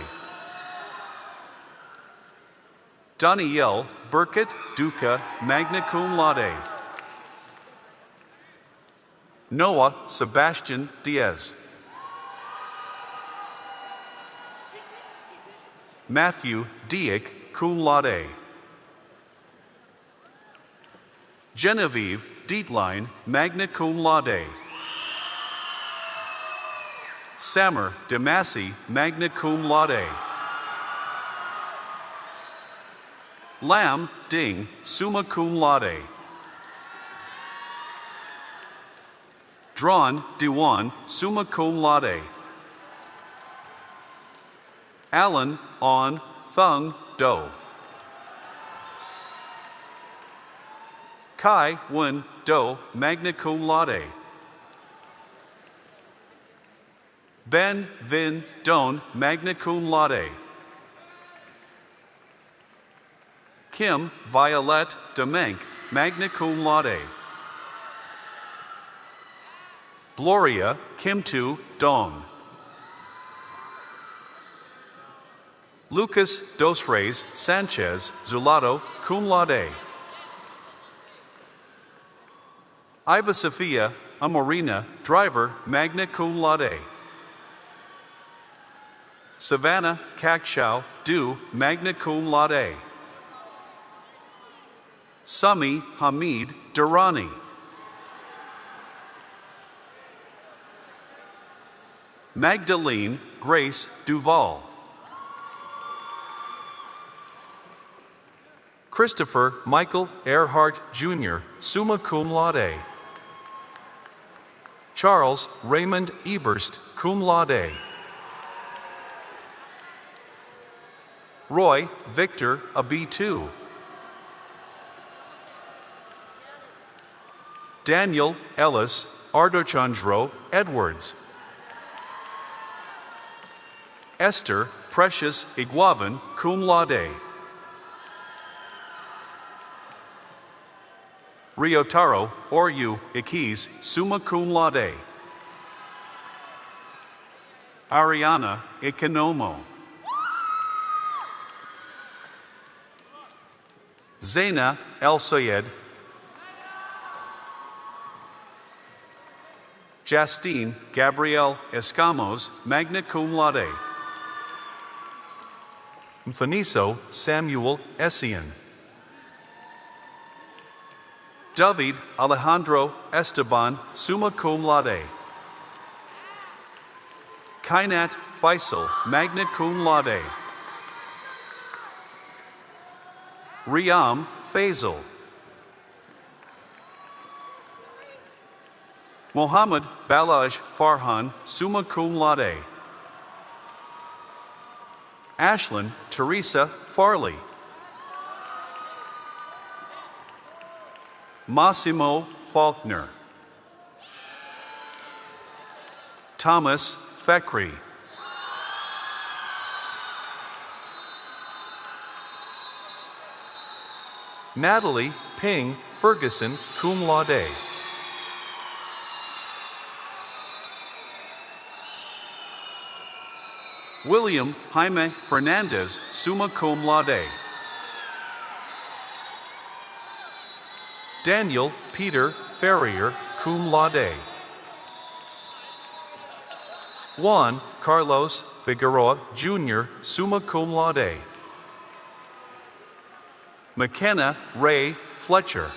Danielle Burkett Duca, magna cum laude. Noah Sebastian Diaz. Matthew Dieck, cum laude. Genevieve Dietlein, magna cum laude. Samer Demasi, magna cum laude. Lam Ding, summa cum laude. Drawn Dewan, summa cum laude. Alan On Thung Do. Kai Wen Do, magna cum laude. Ben Vin Don, magna cum laude. Kim Violet Demenk, magna cum laude. Gloria Kim Tu Dong. Lucas Dos Reis Sanchez Zulado, cum laude. Iva Sofia Amorina, driver, magna cum laude. Savannah Kakshau Du, magna cum laude. Sami Hamid Durrani. Magdalene Grace Duval. Christopher Michael Earhart Jr., summa cum laude. Charles Raymond Eberst, cum laude. Roy Victor AB2. Daniel Ellis Ardochandro Edwards. Esther Precious Iguavan, cum laude. Ryotaro Oryu Ikis, summa cum laude. Ariana Ikonomo. Zaina El Sayed. Justine Gabrielle Escamos, magna cum laude. Mfaniso Samuel Essien. David Alejandro Esteban, summa cum laude. Kainat Faisal, magna cum laude. Riyam Faisal. Mohammed Balaj Farhan, summa cum laude. Ashlyn Teresa Farley. Massimo Faulkner. Thomas Fekri. Natalie Ping Ferguson, cum laude. William Jaime Fernandez, summa cum laude. Daniel Peter Ferrier, cum laude. Juan Carlos Figueroa Jr., summa cum laude. McKenna Ray Fletcher.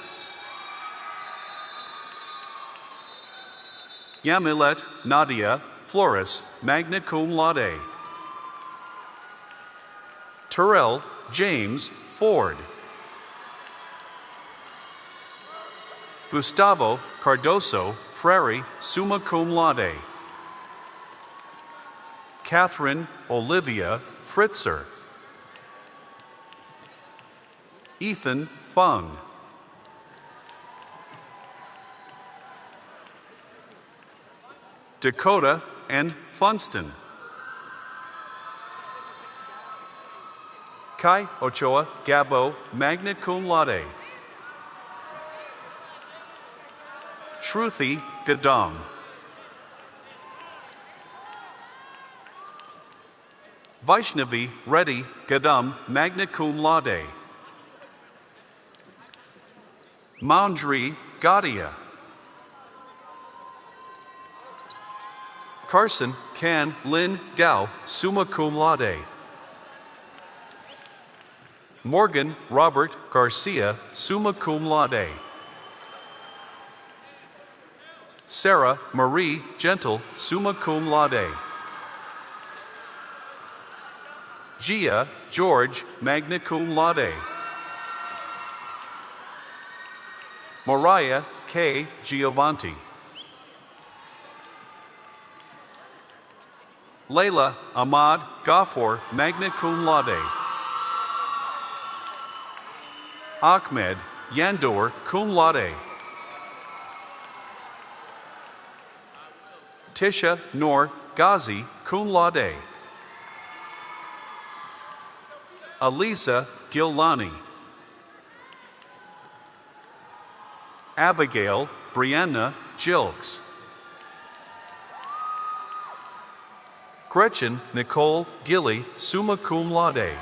Yamilet Nadia Flores, magna cum laude. Terrell James Ford. Gustavo Cardoso Freri, summa cum laude. Catherine Olivia Fritzer. Ethan Fung. Dakota and Funston. Kai Ochoa Gabo, magna cum laude. Shruti Gadam. Vaishnavi Reddy Gadam, magna cum laude. Moundri Gadia. Carson Can Lin Gao, summa cum laude. Morgan Robert Garcia, summa cum laude. Sarah Marie Gentle, summa cum laude. Gia George, magna cum laude. Mariah K. Giovanti. Layla Ahmad Ghafor, magna cum laude. Ahmed Yandor, cum laude. Tisha Noor Ghazi, cum laude. Alisa Gilani. Abigail Brianna Jilks. Gretchen Nicole Gilly, summa cum laude.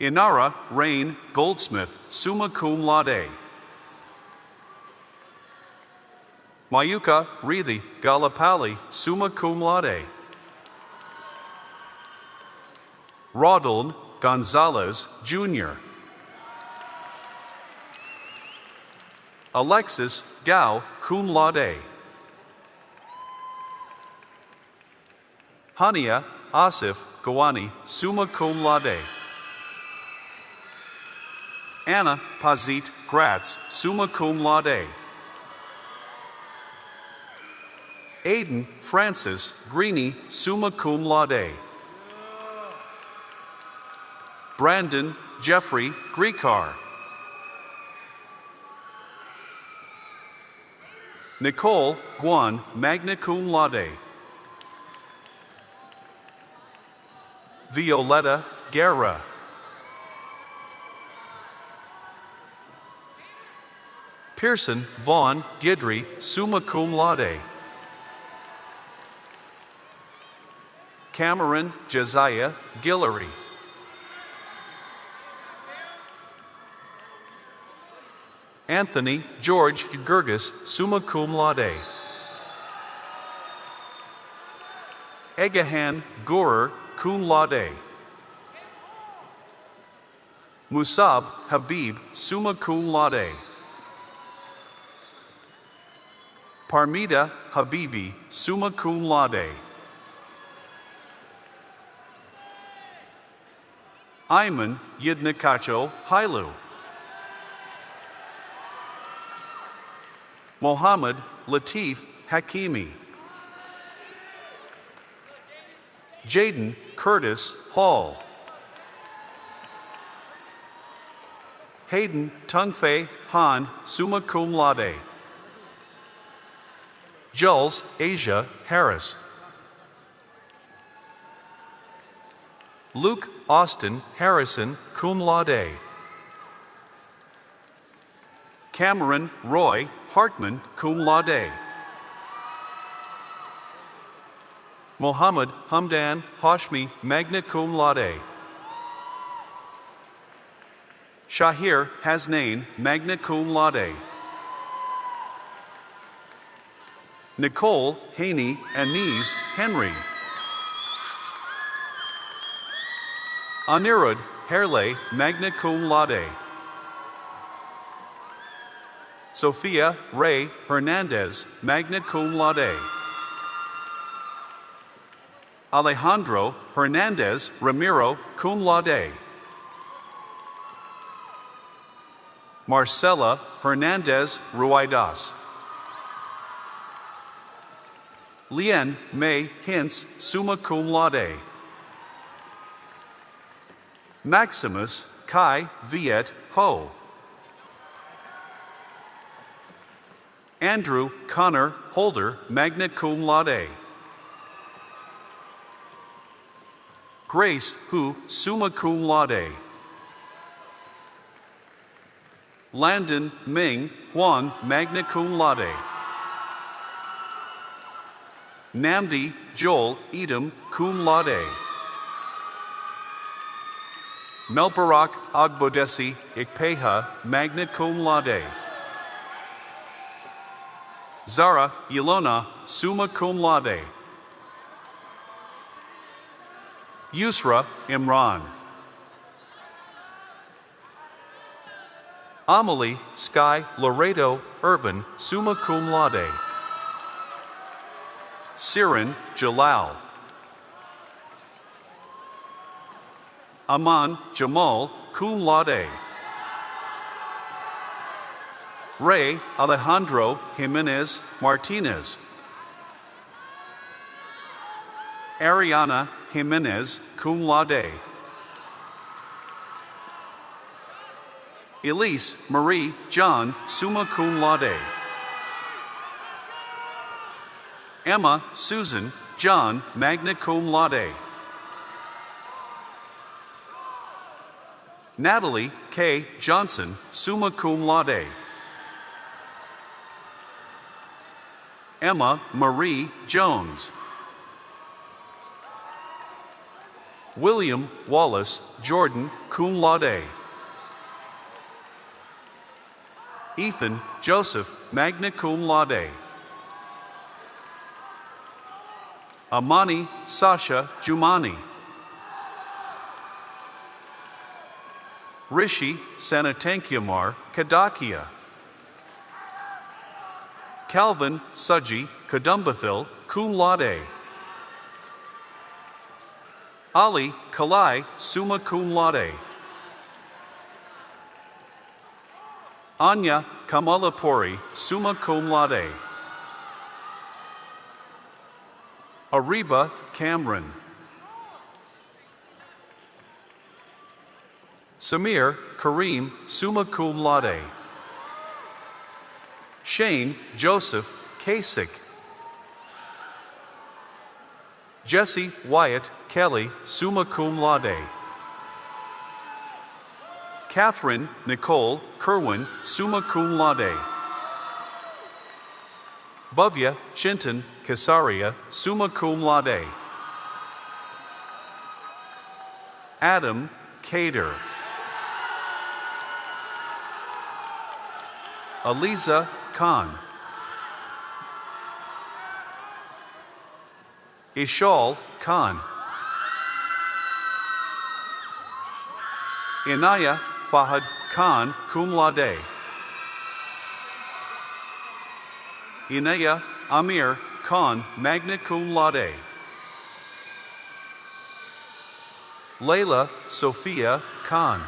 Inara Rain Goldsmith, summa cum laude. Mayuka Rithi Galapali, summa cum laude. Rodoln Gonzalez, Jr. Alexis Gao, cum laude. Hania Asif Gawani, summa cum laude. Anna Pazit Gratz, summa cum laude. Aiden Francis Greeny, summa cum laude. Brandon Jeffrey Grikar. Nicole Guan, magna cum laude. Violetta Guerra. Pearson Vaughn Gidry, summa cum laude. Cameron Josiah Guillory. Anthony George Gurgis, summa cum laude. Egahan Gurer, cum laude. Musab Habib, summa cum laude. Parmita Habibi, summa cum laude. Ayman Yidnikacho Hailu. Mohammed Latif Hakimi. Jaden Curtis Hall. Hayden Tungfei Han, summa cum laude. Jules Asia Harris. Luke Austin Harrison, cum laude. Cameron Roy Hartman, cum laude. Mohammed Hamdan Hashmi, magna cum laude. Shahir Hasnain, magna cum laude. Nicole Haney Anise Henry. Anirudh Herle, magna cum laude. Sophia Ray Hernandez, magna cum laude. Alejandro Hernandez Ramiro, cum laude. Marcela Hernandez Ruidas. Lien May Hintz, summa cum laude. Maximus Kai Viet Ho. Andrew Connor Holder, magna cum laude. Grace Hu, summa cum laude. Landon Ming Huang, magna cum laude. Namdi Joel Edom, cum laude. Melbarak Agbodesi Ikpeha, magna cum laude. Zara Ilona, summa cum laude. Yusra Imran. Amelie Sky Laredo Irvin, summa cum laude. Siren Jalal. Aman Jamal, cum laude. Ray Alejandro Jimenez Martinez. Ariana Jimenez, cum laude. Elise Marie John, summa cum laude. Emma Susan John, magna cum laude. Natalie K. Johnson, summa cum laude. Emma Marie Jones. William Wallace Jordan, cum laude. Ethan Joseph, magna cum laude. Amani Sasha Jumani. Rishi Sanatankyamar Kadakia. Calvin Suji Kadumbathil, cum laude. Ali Kalai, summa cum laude. Anya Kamalapuri, summa cum laude. Ariba Cameron. Samir Kareem, summa cum laude. Shane Joseph Kasich. Jesse Wyatt Kelly, summa cum laude. Catherine Nicole Kerwin, summa cum laude. Bhavya Chintan Kasaria, summa cum laude. Adam Cater. Aliza Khan. Ishal Khan. Inaya Fahad Khan, cum laude. Inaya Amir Khan, magna cum laude. Layla Sophia Khan.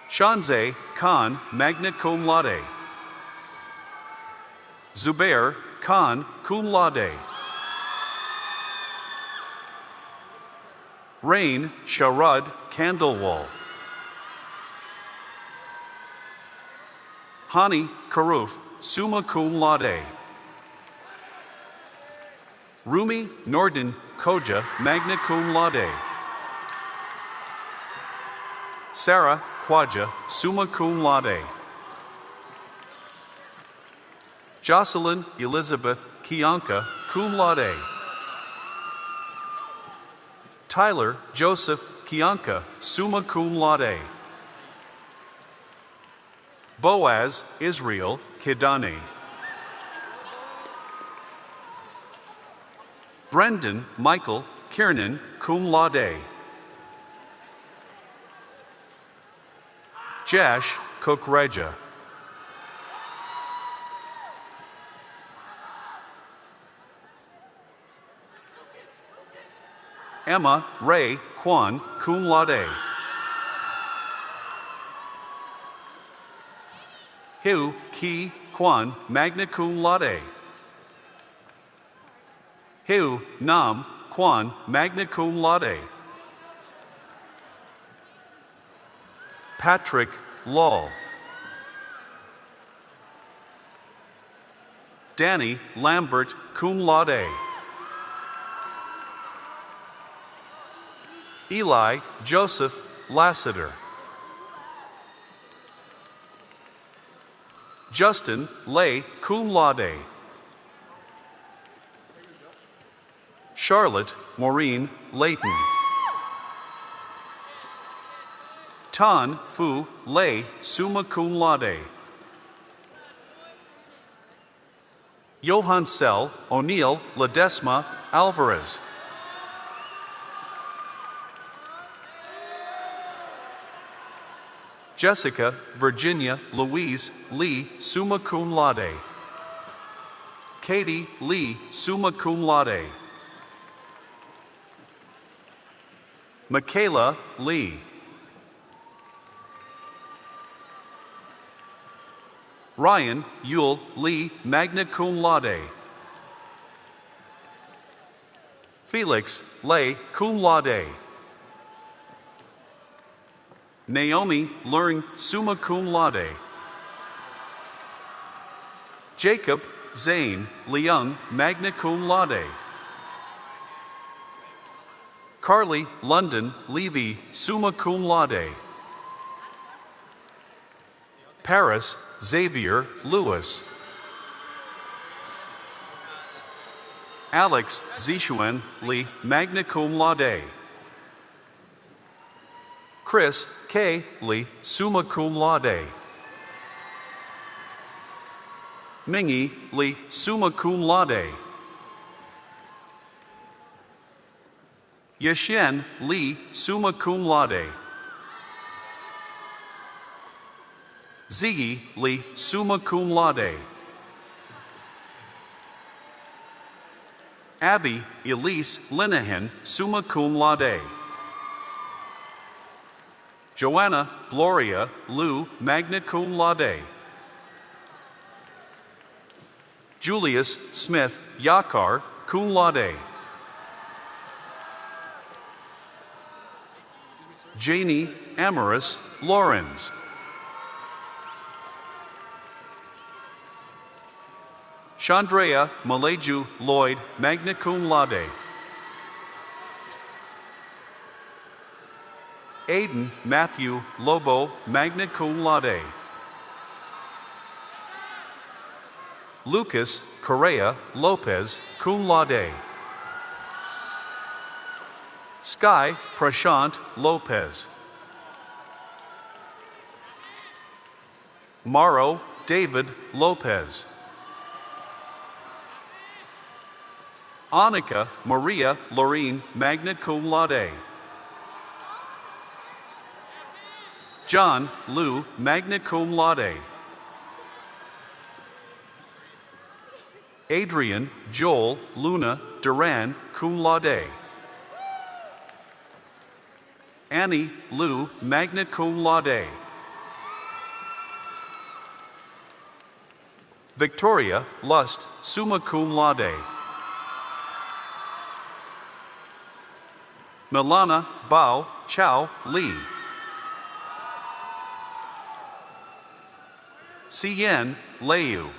Shanze Khan, magna cum laude. Zubair Khan, cum laude. Rain Sharad Kandalwal. Hani Karuf, summa cum laude. Rumi Nordin Koja, magna cum laude. Sarah Khwaja, summa cum laude. Jocelyn Elizabeth Kianka, cum laude. Tyler Joseph Kianka, summa cum laude. Boaz Israel Kidani. Brendan Michael Kiernan, cum laude. Jash Kokreja. Emma Ray Kwan, cum laude. Hiu Ki Kwan, magna cum laude. Hiu Nam Kwan, magna cum laude. Patrick Law. Danny Lambert, cum laude. Eli Joseph Lassiter. Justin, lay, cum laude. Charlotte, Maureen, Layton. Tan, Fu, lay, summa cum laude. Johann Sell, O'Neill, Ledesma, Alvarez. Jessica, Virginia, Louise, Lee, summa cum laude. Katie, Lee, summa cum laude. Michaela, Lee. Ryan, Yule, Lee, magna cum laude. Felix, lay, cum laude. Naomi, learn, summa cum laude. Jacob, Zane, Leung, magna cum laude. Carly, London, Levy, summa cum laude. Paris, Xavier, Lewis. Alex, Zixuan, Lee, magna cum laude. Chris, K, Lee, summa cum laude. Mingy, Lee, summa cum laude. Yeshen, Lee, summa cum laude. Ziggy, Lee, summa cum laude. Abby, Elise, Linehan, summa cum laude. Joanna, Gloria, Lou, magna cum laude. Julius, Smith, Yakar, cum laude. Janie, Amaris, Lawrence. Chandrea, Maleju, Lloyd, magna cum laude. Aiden, Matthew, Lobo, magna cum laude. Lucas, Correa, Lopez, cum laude. Sky, Prashant, Lopez. Morrow, David, Lopez. Annika, Maria, Lorene, magna cum laude. John, Lou, magna cum laude. Adrian, Joel, Luna, Duran, cum laude. Annie, Lou, magna cum laude. Victoria, Lust, summa cum laude. Milana, Bao, Chow, Lee. Cien, Leu.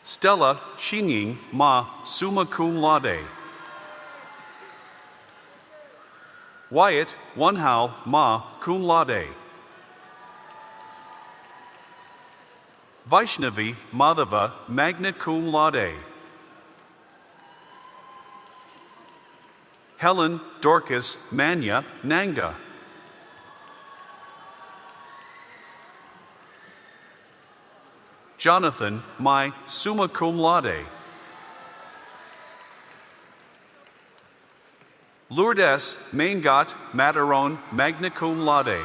Stella, Xinying, Ma, summa cum laude. Wyatt, Wonhao, Ma, cum laude. Vaishnavi, Madhava, magna cum laude. Helen, Dorcas, Manya, Nanga. Jonathan, Mai, summa cum laude. Lourdes, Maingat, Mataron, magna cum laude.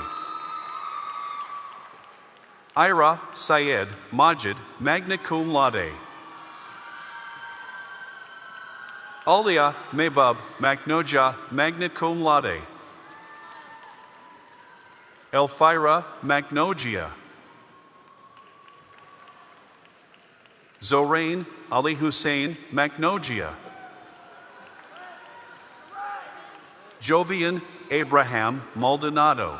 Ira, Syed, Majid, magna cum laude. Alia, Mebub, Macnoja, magna cum laude. Elphira, Macnogia. Zorain, Ali Hussein, Macnogia. Jovian, Abraham, Maldonado.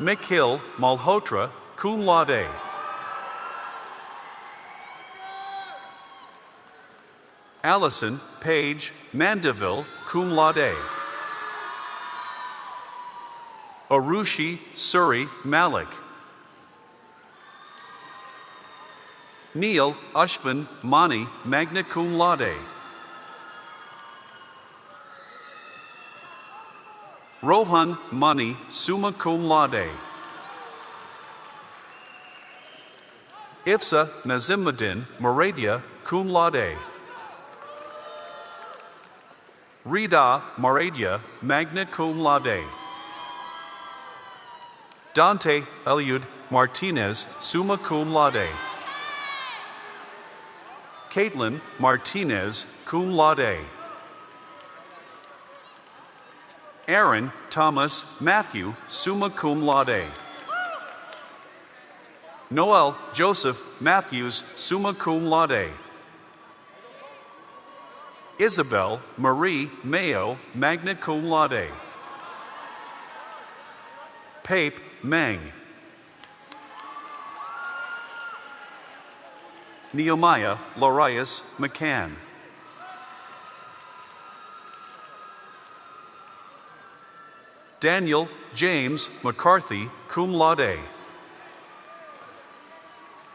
Mikhill, Malhotra, cum laude. Allison, Page, Mandeville, cum laude. Arushi Suri Malik. Neil Ashvin Mani, magna cum laude. Rohan Mani, summa cum laude. Ifsa Nazimuddin Maradia, cum laude. Rida Maradia, magna cum laude. Dante Eliud Martinez, summa cum laude. Caitlin Martinez, cum laude. Aaron Thomas Matthew, summa cum laude. Noel Joseph Matthews, summa cum laude. Isabel Marie Mayo, magna cum laude. Pape Meng. Nehemiah Larius McCann. Daniel James McCarthy, cum laude.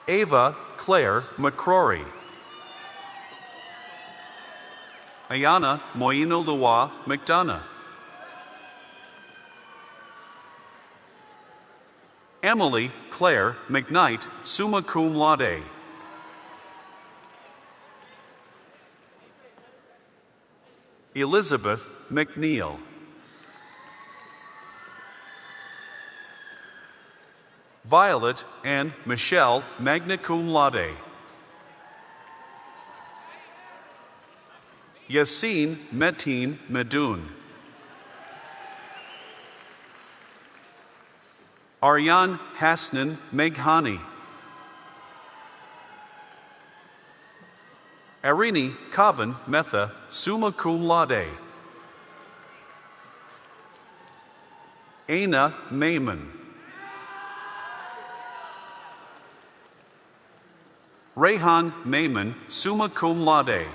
Ava Claire McCrory. Ayana Moino Lua McDonough. Emily Claire McKnight, summa cum laude. Elizabeth McNeil. Violet and Michelle, magna cum laude. Yassine Metin Medoun. Aryan Hasnan Meghani. Arini Kavan Metha, summa cum laude. Aina Mayman. Rehan Mayman, summa cum laude.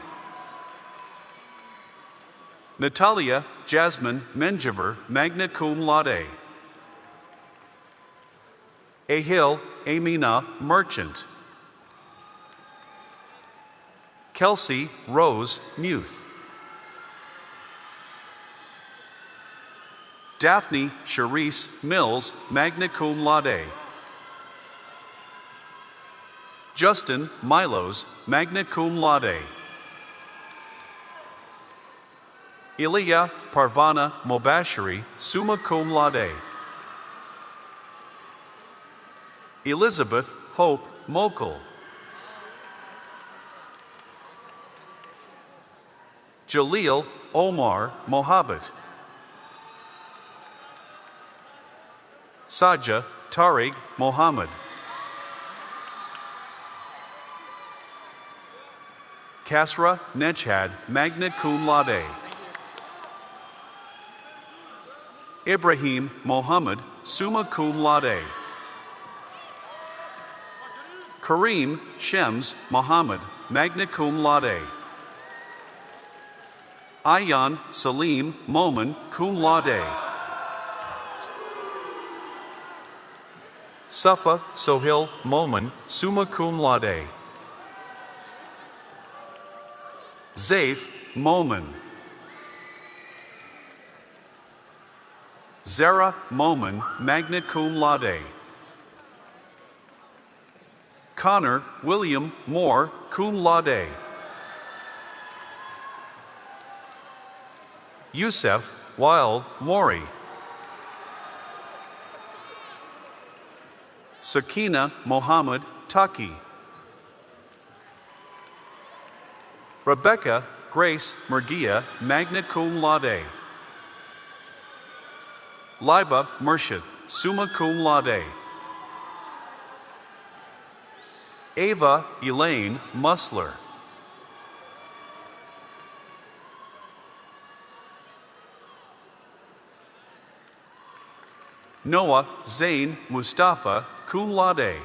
Natalia Jasmine Menjiver, magna cum laude. Ahil Amina Merchant. Kelsey Rose Muth. Daphne Charisse Mills, magna cum laude. Justin Milos, magna cum laude. Ilya Parvana Mobashiri, summa cum laude. Elizabeth Hope Mokel. Jaleel Omar Mohabbat. Saja Tariq Mohammed. Kasra Nechad, magna cum laude. Ibrahim Mohammed, summa cum laude. Kareem Shems Mohammed, magna cum laude. Ayan Salim Momin, cum laude. Safa Sohil Momin, summa cum laude. Zaif Momin. Zara Momin, magna cum laude. Connor William Moore, cum laude. Youssef Wael Mori. Sakina Mohammed Taki. Rebecca Grace Murgia, magna cum laude. Liba Murshid, summa cum laude. Ava Elaine Musler. Noah Zain Mustafa, cum laude.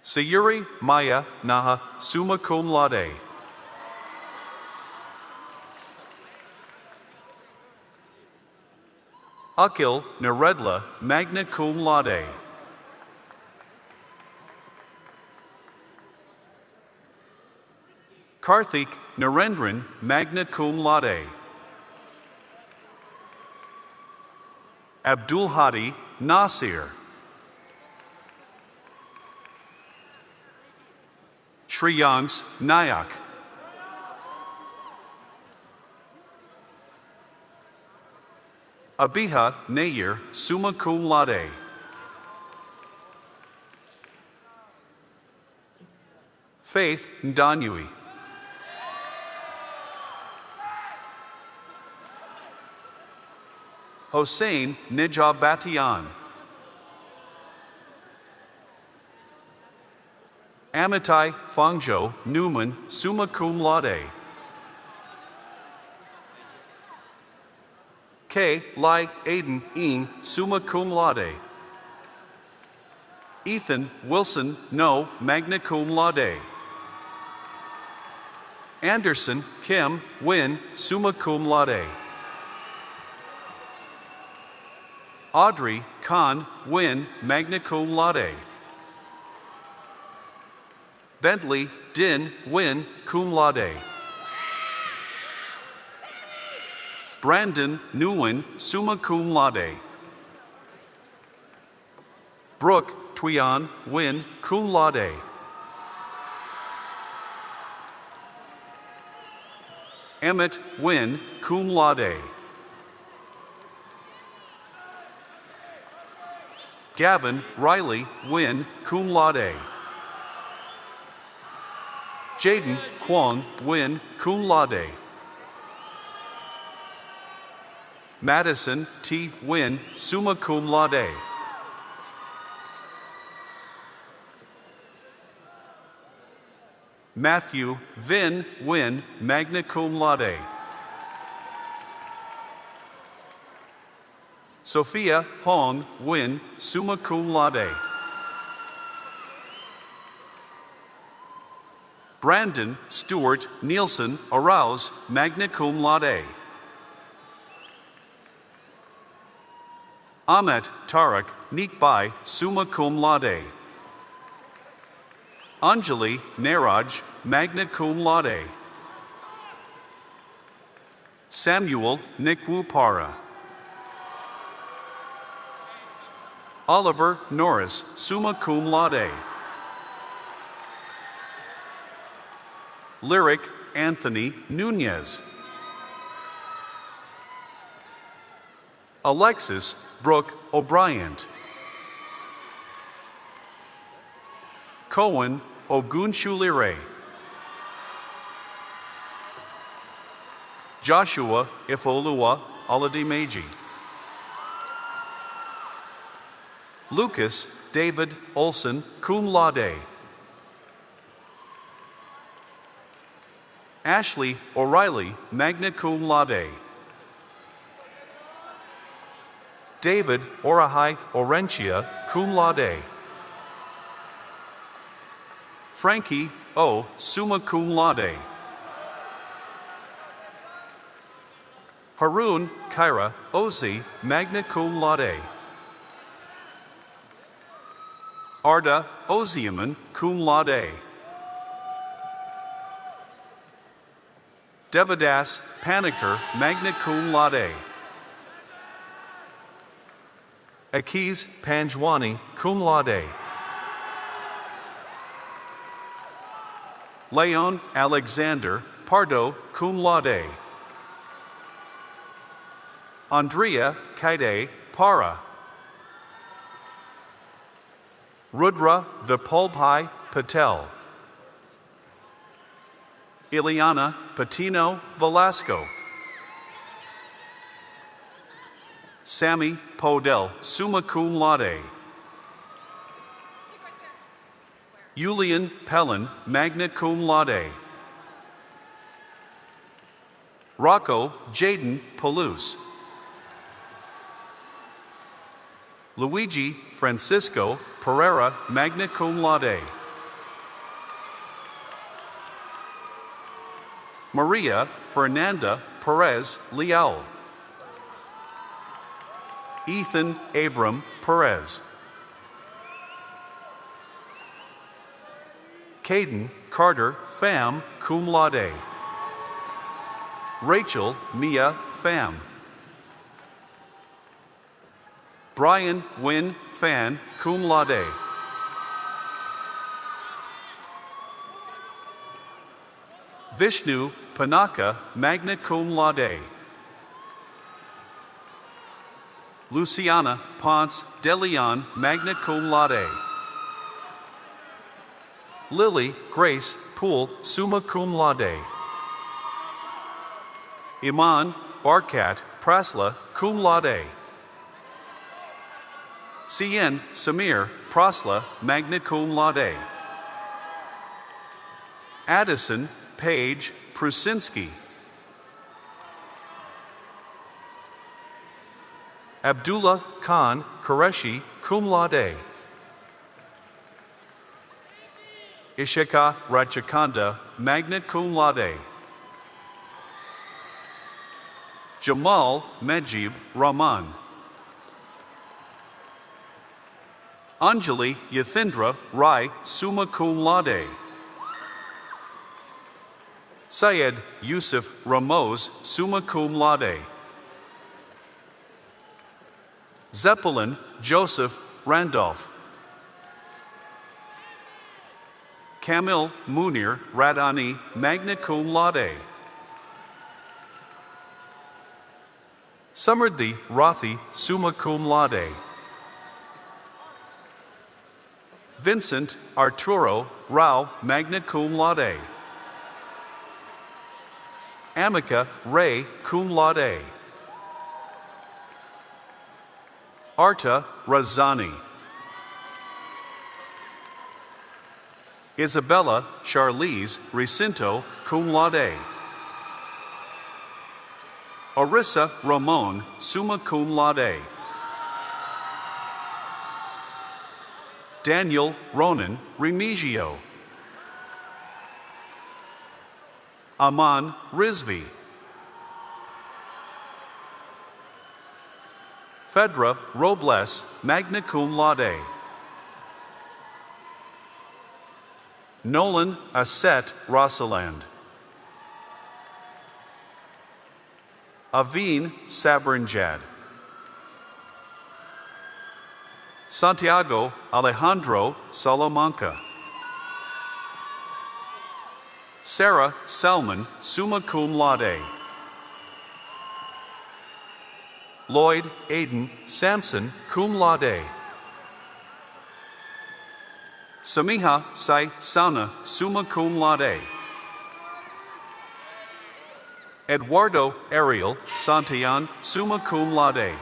Sayuri Maya Naha, summa cum laude. Akil Naredla, magna cum laude. Karthik Narendran, magna cum laude. Abdul Hadi Nasir. Shreyansh Nayak. Abiha Nair, summa cum laude. Faith Ndanui. Hossein Nijabatian. Amitai Fangzhou Newman, summa cum laude. K. Lai Aiden Een, summa cum laude. Ethan Wilson No, magna cum laude. Anderson Kim Win, summa cum laude. Audrey Khan Win, magna cum laude. Bentley Din Win, cum laude. Brandon Nguyen, summa cum laude. Brooke Tuyan Win, cum laude. Emmett Win, cum laude. Gavin Riley Win, cum laude. Jaden Kwon Win, cum laude. Madison T. Win, summa cum laude. Matthew Vin Win, magna cum laude. Sophia Hong Win, summa cum laude. Brandon Stewart Nielsen Arouse, magna cum laude. Ahmet Tarak Nikbai, summa cum laude. Anjali Neraj, magna cum laude. Samuel Nikwu Para. Oliver Norris, summa cum laude. Lyric Anthony Nunez. Alexis Brooke O'Brien. Cohen Ogunshulire. Joshua Ifolua Oladimeji. Lucas David Olson, cum laude. Ashley O'Reilly, magna cum laude. David Orahai Orentia, cum laude. Frankie O, summa cum laude. Harun Kyra Ozi, magna cum laude. Arda Oziaman, cum laude. Devadas Panikar, magna cum laude. Akiz Panjwani, cum laude. Leon Alexander Pardo, cum laude. Andrea Kaide Para. Rudra Vipulbhai Patel. Ileana Patino Velasco. Sammy Podell, summa cum laude. Julian Pellin, magna cum laude. Rocco Jaden Palouse. Luigi Francisco Pereira, magna cum laude. Maria Fernanda Perez Leal. Ethan Abram Perez. Caden Carter Pham, cum laude. Rachel Mia Pham. Brian Wynn Fan, cum laude. Vishnu Panaka, magna cum laude. Luciana Ponce de Leon, magna cum laude. Lily Grace Poole, summa cum laude. Iman Barkat Prasla, cum laude. Cien Samir Prasla, magna cum laude. Addison Paige Prusinski. Abdullah Khan Qureshi, cum laude. Ishika Rajachanda, magna cum laude. Jamal Mejib Rahman. Anjali Yathindra Rai, summa cum laude. Syed Yusuf Ramos, summa cum laude. Zeppelin Joseph Randolph. Kamil Munir Radani, magna cum laude. Samardhi Rathi, summa cum laude. Vincent Arturo Rao, magna cum laude. Amika Ray, cum laude. Arta Razani. Isabella Charlize Recinto, cum laude. Orissa Ramon, summa cum laude. Daniel Ronan Remigio. Aman Rizvi. Fedra Robles, magna cum laude. Nolan Asset Rosalind. Aveen Sabrinjad. Santiago Alejandro Salamanca. Sarah Salmon, summa cum laude. Lloyd Aiden Sampson, cum laude. Samiha Sai Sana, summa cum laude. Eduardo Ariel Santillan, summa cum laude.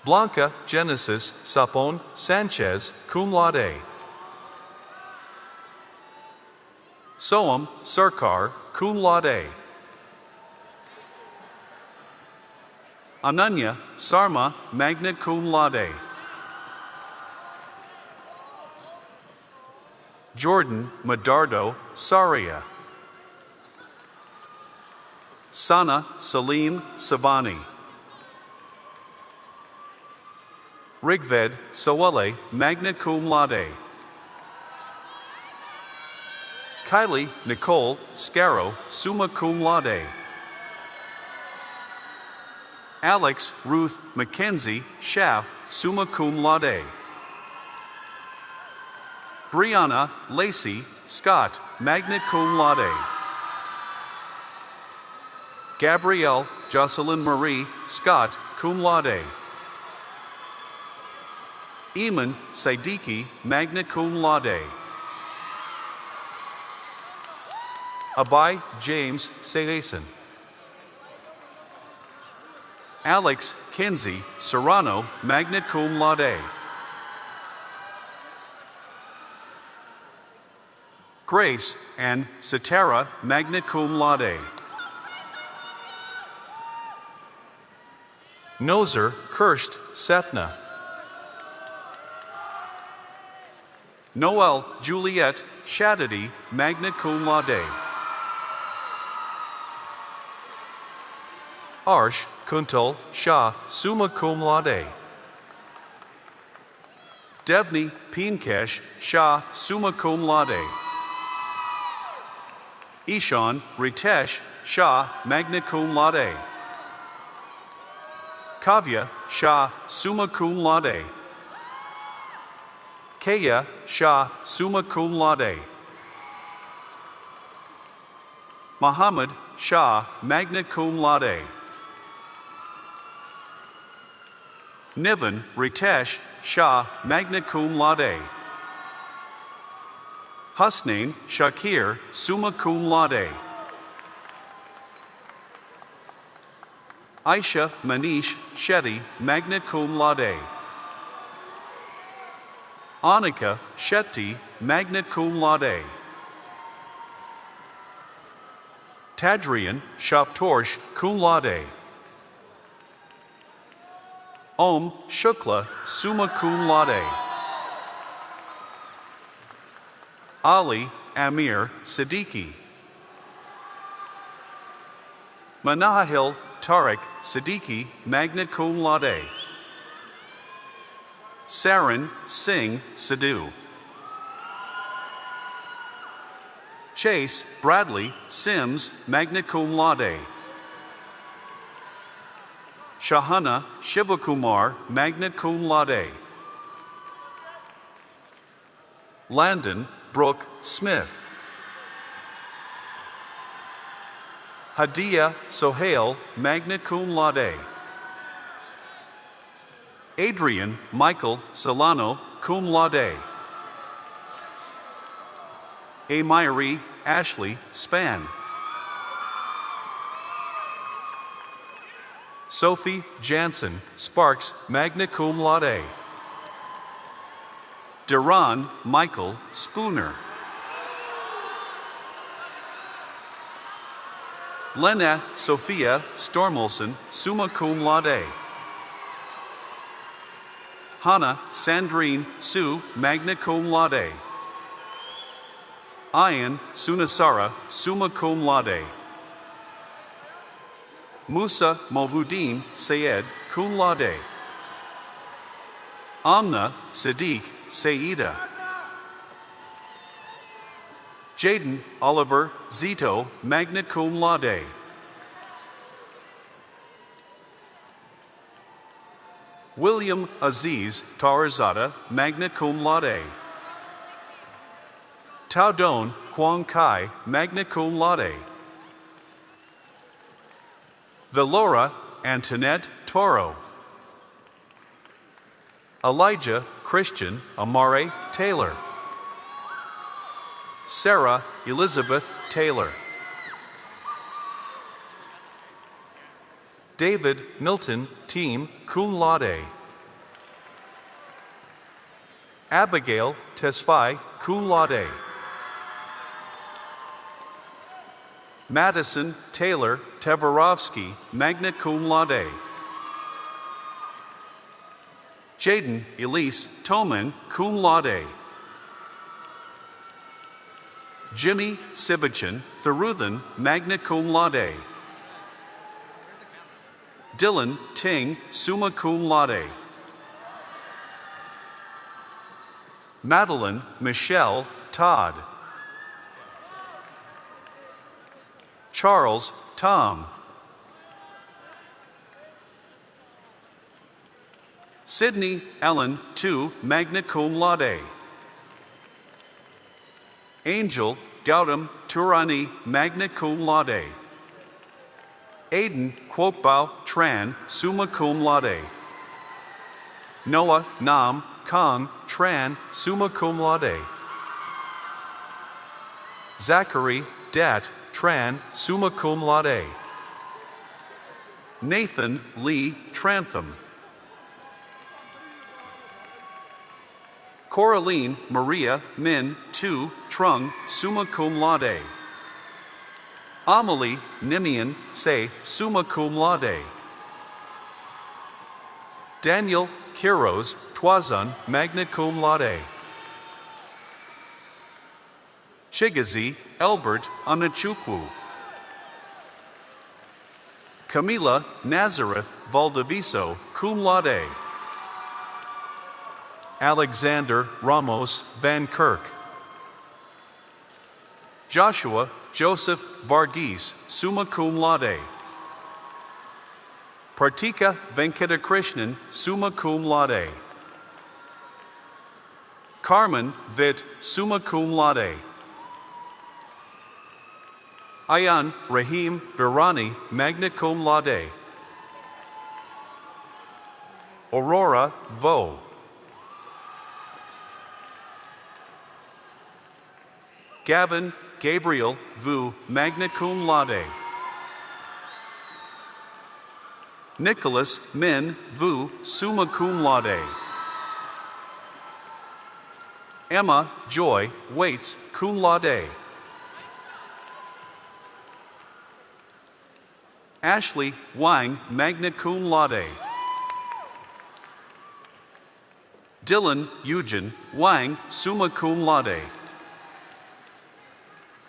Blanca Genesis Sapon Sanchez, cum laude. Soam Sarkar, cum laude. Ananya Sarma, magna cum laude. Jordan Madardo Saria. Sana Salim Savani. Rigved Sawale, magna cum laude. Kylie Nicole Scarrow, summa cum laude. Alex Ruth Mackenzie Schaff, summa cum laude. Brianna Lacey Scott, magna cum laude. Gabrielle Jocelyn Marie Scott, cum laude. Eamon Siddiqui, magna cum laude. Abai James Season. Alex Kinsey Serrano, magna cum laude. Grace and Cetera, magna cum laude. Nozer Kirst Sethna. Noel Juliet Shadady, magna cum laude. Arsh Kuntal Shah, summa cum laude. Devni Pinkesh Shah, summa cum laude. Ishan Ritesh Shah, magna cum laude. Kavya Shah, summa cum laude. Kaya Shah, summa cum laude. Muhammad Shah, magna cum laude. Nivan Ritesh Shah, magna cum laude. Husnain Shakir, summa cum laude. Aisha Manish Shetty, magna cum laude. Annika Shetty, magna cum laude. Tadrian Shaptorsh, cum laude. Om Shukla, summa cum laude. Ali Amir Siddiqui. Manahil Tariq Siddiqui, magna cum laude. Saran Singh Sidhu. Chase Bradley Sims, magna cum laude. Shahana Shivakumar, magna cum laude. Landon Brooke Smith. Hadiya Sohail, magna cum laude. Adrian Michael Solano, cum laude. Amiri Ashley Span. Sophie Jansen Sparks, magna cum laude. Duran Michael Spooner. Lena Sophia Stormelson, summa cum laude. Hannah Sandrine Sue, magna cum laude. Ayan Sunasara, summa cum laude. Musa Mohudin Sayed, cum laude. Amna Sadiq Saida. Jaden Oliver Zito, magna cum laude. William Aziz Tarzada, magna cum laude. Taodon Quang Kai, magna cum laude. Velora Antoinette Toro. Elijah Christian Amare Taylor. Sarah Elizabeth Taylor. David Milton Team, cum laude. Abigail Tesfaye, cum laude. Madison Taylor Teverovsky, magna cum laude. Jaden Elise Toman, cum laude. Jimmy Sibichin Theruthan, magna cum laude. Dylan Ting, summa cum laude. Madeline Michelle Todd. Charles Tom. Sydney Ellen Tu, magna cum laude. Angel Gautam Turani, magna cum laude. Aiden Kwokbao Tran, summa cum laude. Noah Nam Kong Tran, summa cum laude. Zachary Dat Tran, summa cum laude. Nathan Lee Trantham. Coraline Maria Min Tu Trung, summa cum laude. Amelie Nimian Se, summa cum laude. Daniel Kiros Twazun, magna cum laude. Chigazi Elbert Anachukwu. Camila Nazareth Valdiviso, cum laude. Alexander Ramos Van Kirk. Joshua Joseph Varghese, summa cum laude. Partika Venkatakrishnan, summa cum laude. Carmen Vit, summa cum laude. Ayan Rahim Birani, magna cum laude. Aurora Vo. Gavin Gabriel Vu, magna cum laude. Nicholas Min Vu, summa cum laude. Emma Joy Waits, cum laude. Ashley Wang, magna cum laude. Dylan Eugen Wang, summa cum laude.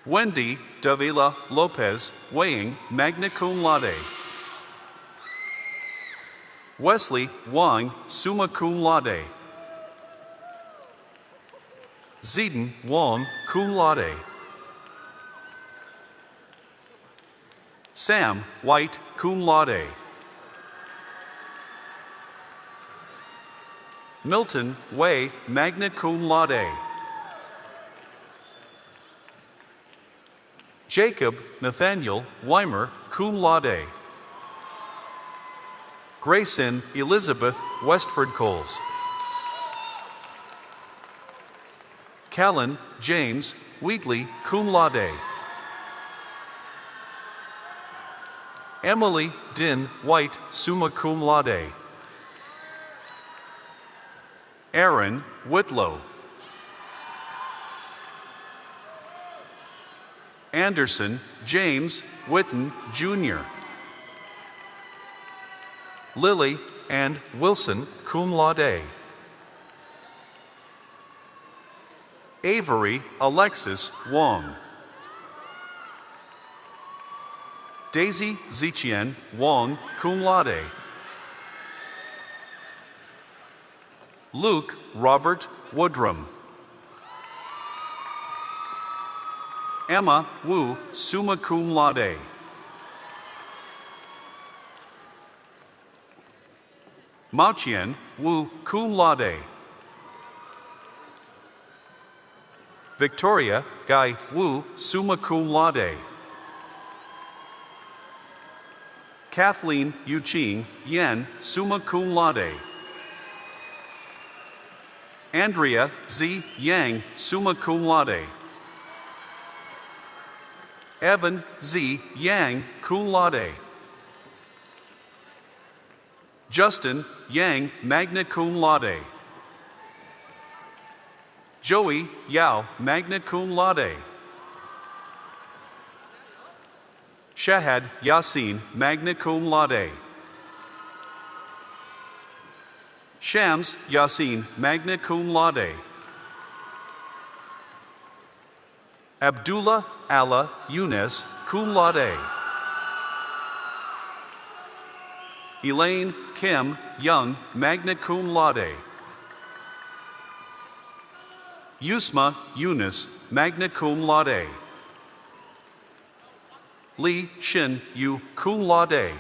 Wendy Davila Lopez, weighing, magna cum laude. Wesley Wang, summa cum laude. Zedon Wong, cum laude. Sam White, cum laude. Milton Wei, magna cum laude. Jacob Nathaniel Weimer, cum laude. Grayson Elizabeth Westford Coles. Callan James Wheatley, cum laude. Emily Din White, summa cum laude. Aaron Whitlow. Anderson James Witten, Jr. Lily and Wilson, cum laude. Avery Alexis Wong. Daisy Zichian Wong, cum laude. Luke Robert Woodrum. Emma Wu, summa cum laude. Maoqian Wu, cum laude. Victoria Guy Wu, summa cum laude. Kathleen Yuqing Yen, summa cum laude. Andrea Z. Yang, summa cum laude. Evan Z. Yang, cum laude. Justin Yang, magna cum laude. Joey Yao, magna cum laude. Shahad Yasin, magna cum laude. Shams Yasin, magna cum laude. Abdullah Allah Younes, cum laude. Elaine Kim Young, magna cum laude. Yusma Yunus, magna cum laude. Li Shin Yu, cum laude.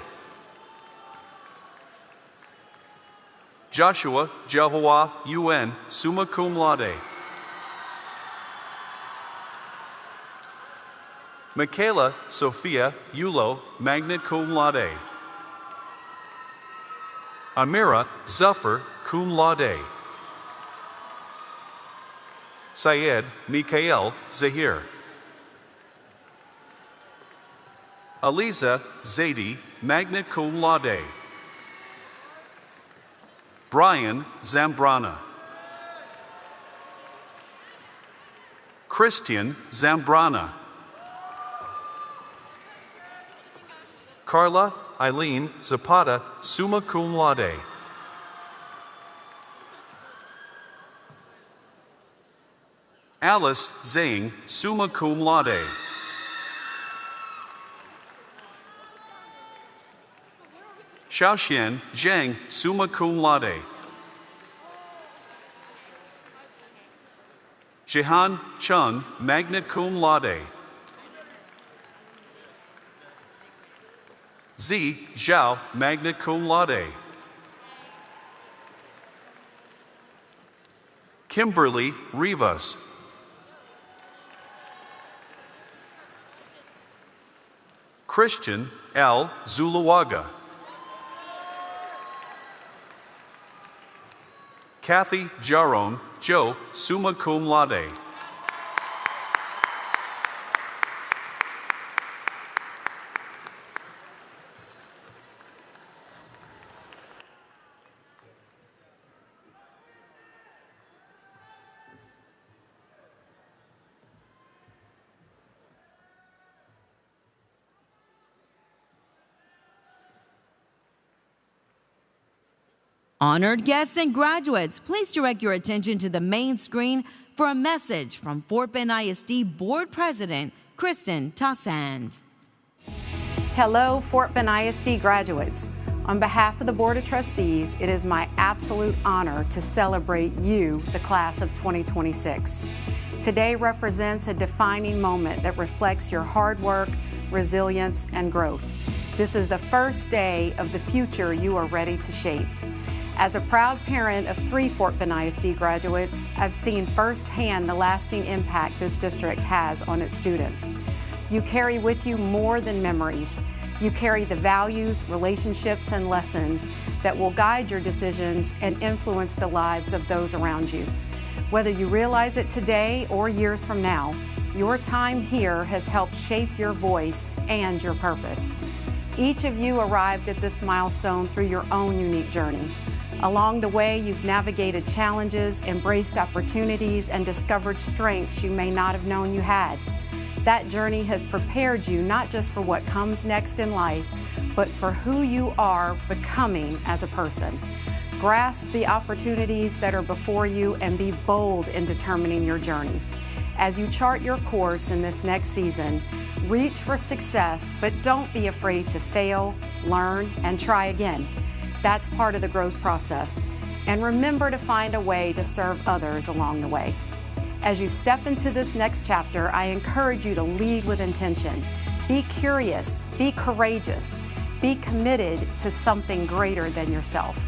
Joshua Jehovah Yuen, summa cum laude. Michaela Sophia Yulo, magna cum laude. Amira Zuffer, cum laude. Syed Mikael Zahir. Aliza Zaidi, magna cum laude. Brian Zambrana. Christian Zambrana. Carla Eileen Zapata, summa cum laude. Alice Zhang, summa cum laude. Xiaoxian Zhang, summa cum laude. Jihan Chung, magna cum laude. Zi Zhao, magna cum laude. Kimberly Rivas. Christian L. Zuluaga. Kathy Jaron Joe, summa cum laude. Honored guests and graduates, please direct your attention to the main screen for a message from Fort Bend ISD Board President Kristen Tassand. Hello, Fort Bend ISD graduates. On behalf of the Board of Trustees, it is my absolute honor to celebrate you, the class of 2026. Today represents a defining moment that reflects your hard work, resilience, and growth. This is the first day of the future you are ready to shape. As a proud parent of 3 Fort Bend ISD graduates, I've seen firsthand the lasting impact this district has on its students. You carry with you more than memories. You carry the values, relationships, and lessons that will guide your decisions and influence the lives of those around you. Whether you realize it today or years from now, your time here has helped shape your voice and your purpose. Each of you arrived at this milestone through your own unique journey. Along the way, you've navigated challenges, embraced opportunities, and discovered strengths you may not have known you had. That journey has prepared you not just for what comes next in life, but for who you are becoming as a person. Grasp the opportunities that are before you and be bold in determining your journey. As you chart your course in this next season, reach for success, but don't be afraid to fail, learn, and try again. That's part of the growth process. And remember to find a way to serve others along the way. As you step into this next chapter, I encourage you to lead with intention. Be curious, be courageous, be committed to something greater than yourself.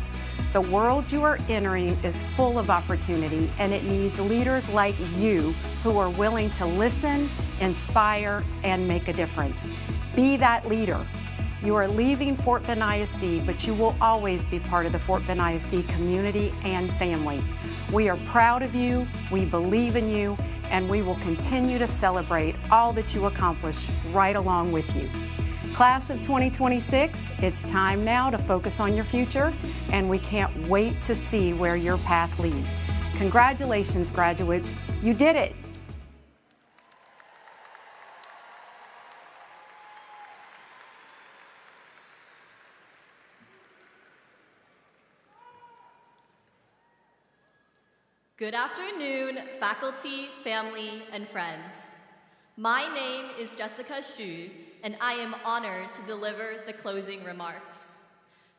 The world you are entering is full of opportunity, and it needs leaders like you who are willing to listen, inspire, and make a difference. Be that leader. You are leaving Fort Bend ISD, but you will always be part of the Fort Bend ISD community and family. We are proud of you, we believe in you, and we will continue to celebrate all that you accomplish right along with you. Class of 2026, it's time now to focus on your future, and we can't wait to see where your path leads. Congratulations, graduates. You did it. Good afternoon, faculty, family, and friends. My name is Jessica Xu, and I am honored to deliver the closing remarks.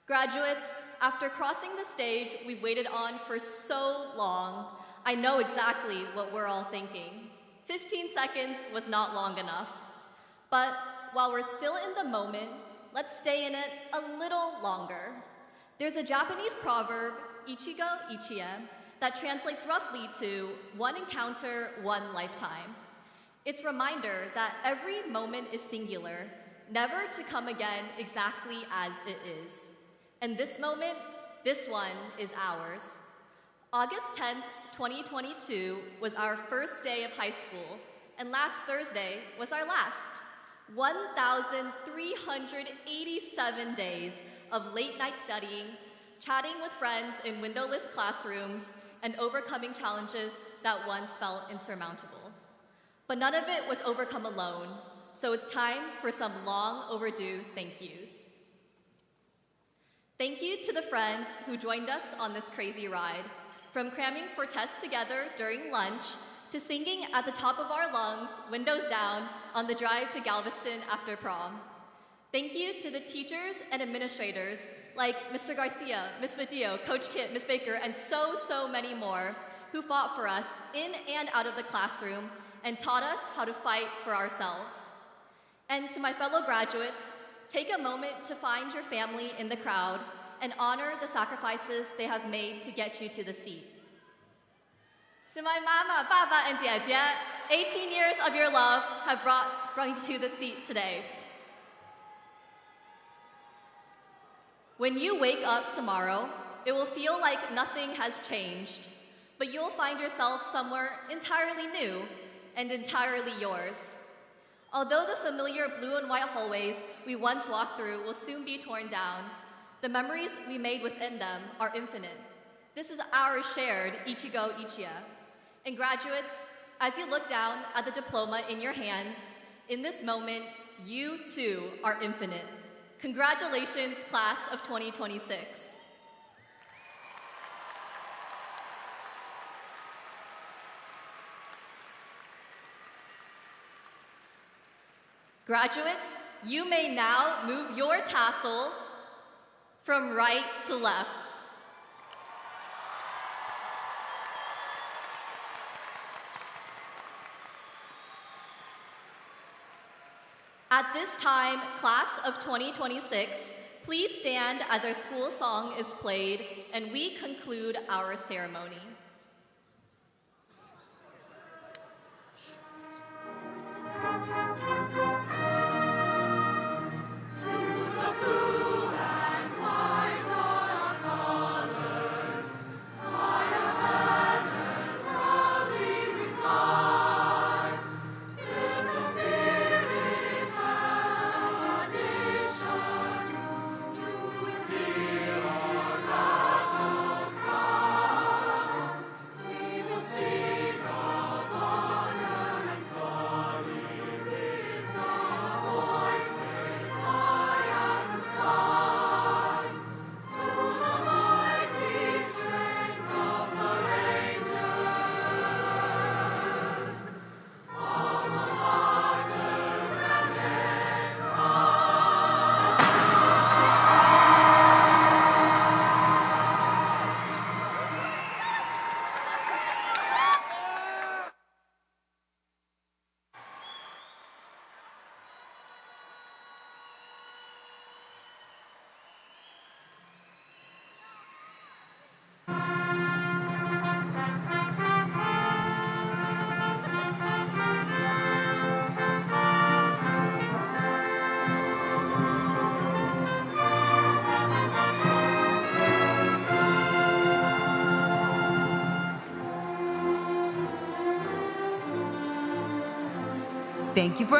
Graduates, after crossing the stage we've waited on for so long, I know exactly what we're all thinking. 15 seconds was not long enough. But while we're still in the moment, let's stay in it a little longer. There's a Japanese proverb, ichigo ichie, that translates roughly to one encounter, one lifetime. It's a reminder that every moment is singular, never to come again exactly as it is. And this moment, this one is ours. August 10th, 2022 was our first day of high school, and last Thursday was our last. 1,387 days of late night studying, chatting with friends in windowless classrooms, and overcoming challenges that once felt insurmountable. But none of it was overcome alone, so it's time for some long overdue thank yous. Thank you to the friends who joined us on this crazy ride, from cramming for tests together during lunch to singing at the top of our lungs, windows down, on the drive to Galveston after prom. Thank you to the teachers and administrators like Mr. Garcia, Ms. Medillo, Coach Kit, Ms. Baker, and so many more who fought for us in and out of the classroom and taught us how to fight for ourselves. And to my fellow graduates, take a moment to find your family in the crowd and honor the sacrifices they have made to get you to the seat. To my mama, papa, and 姐姐, 18 years of your love have brought you to the seat today. When you wake up tomorrow, it will feel like nothing has changed, but you'll find yourself somewhere entirely new and entirely yours. Although the familiar blue and white hallways we once walked through will soon be torn down, the memories we made within them are infinite. This is our shared Ichigo Ichiya. And graduates, as you look down at the diploma in your hands, in this moment, you too are infinite. Congratulations, class of 2026. Graduates, you may now move your tassel from right to left. At this time, class of 2026, please stand as our school song is played and we conclude our ceremony. Thank you for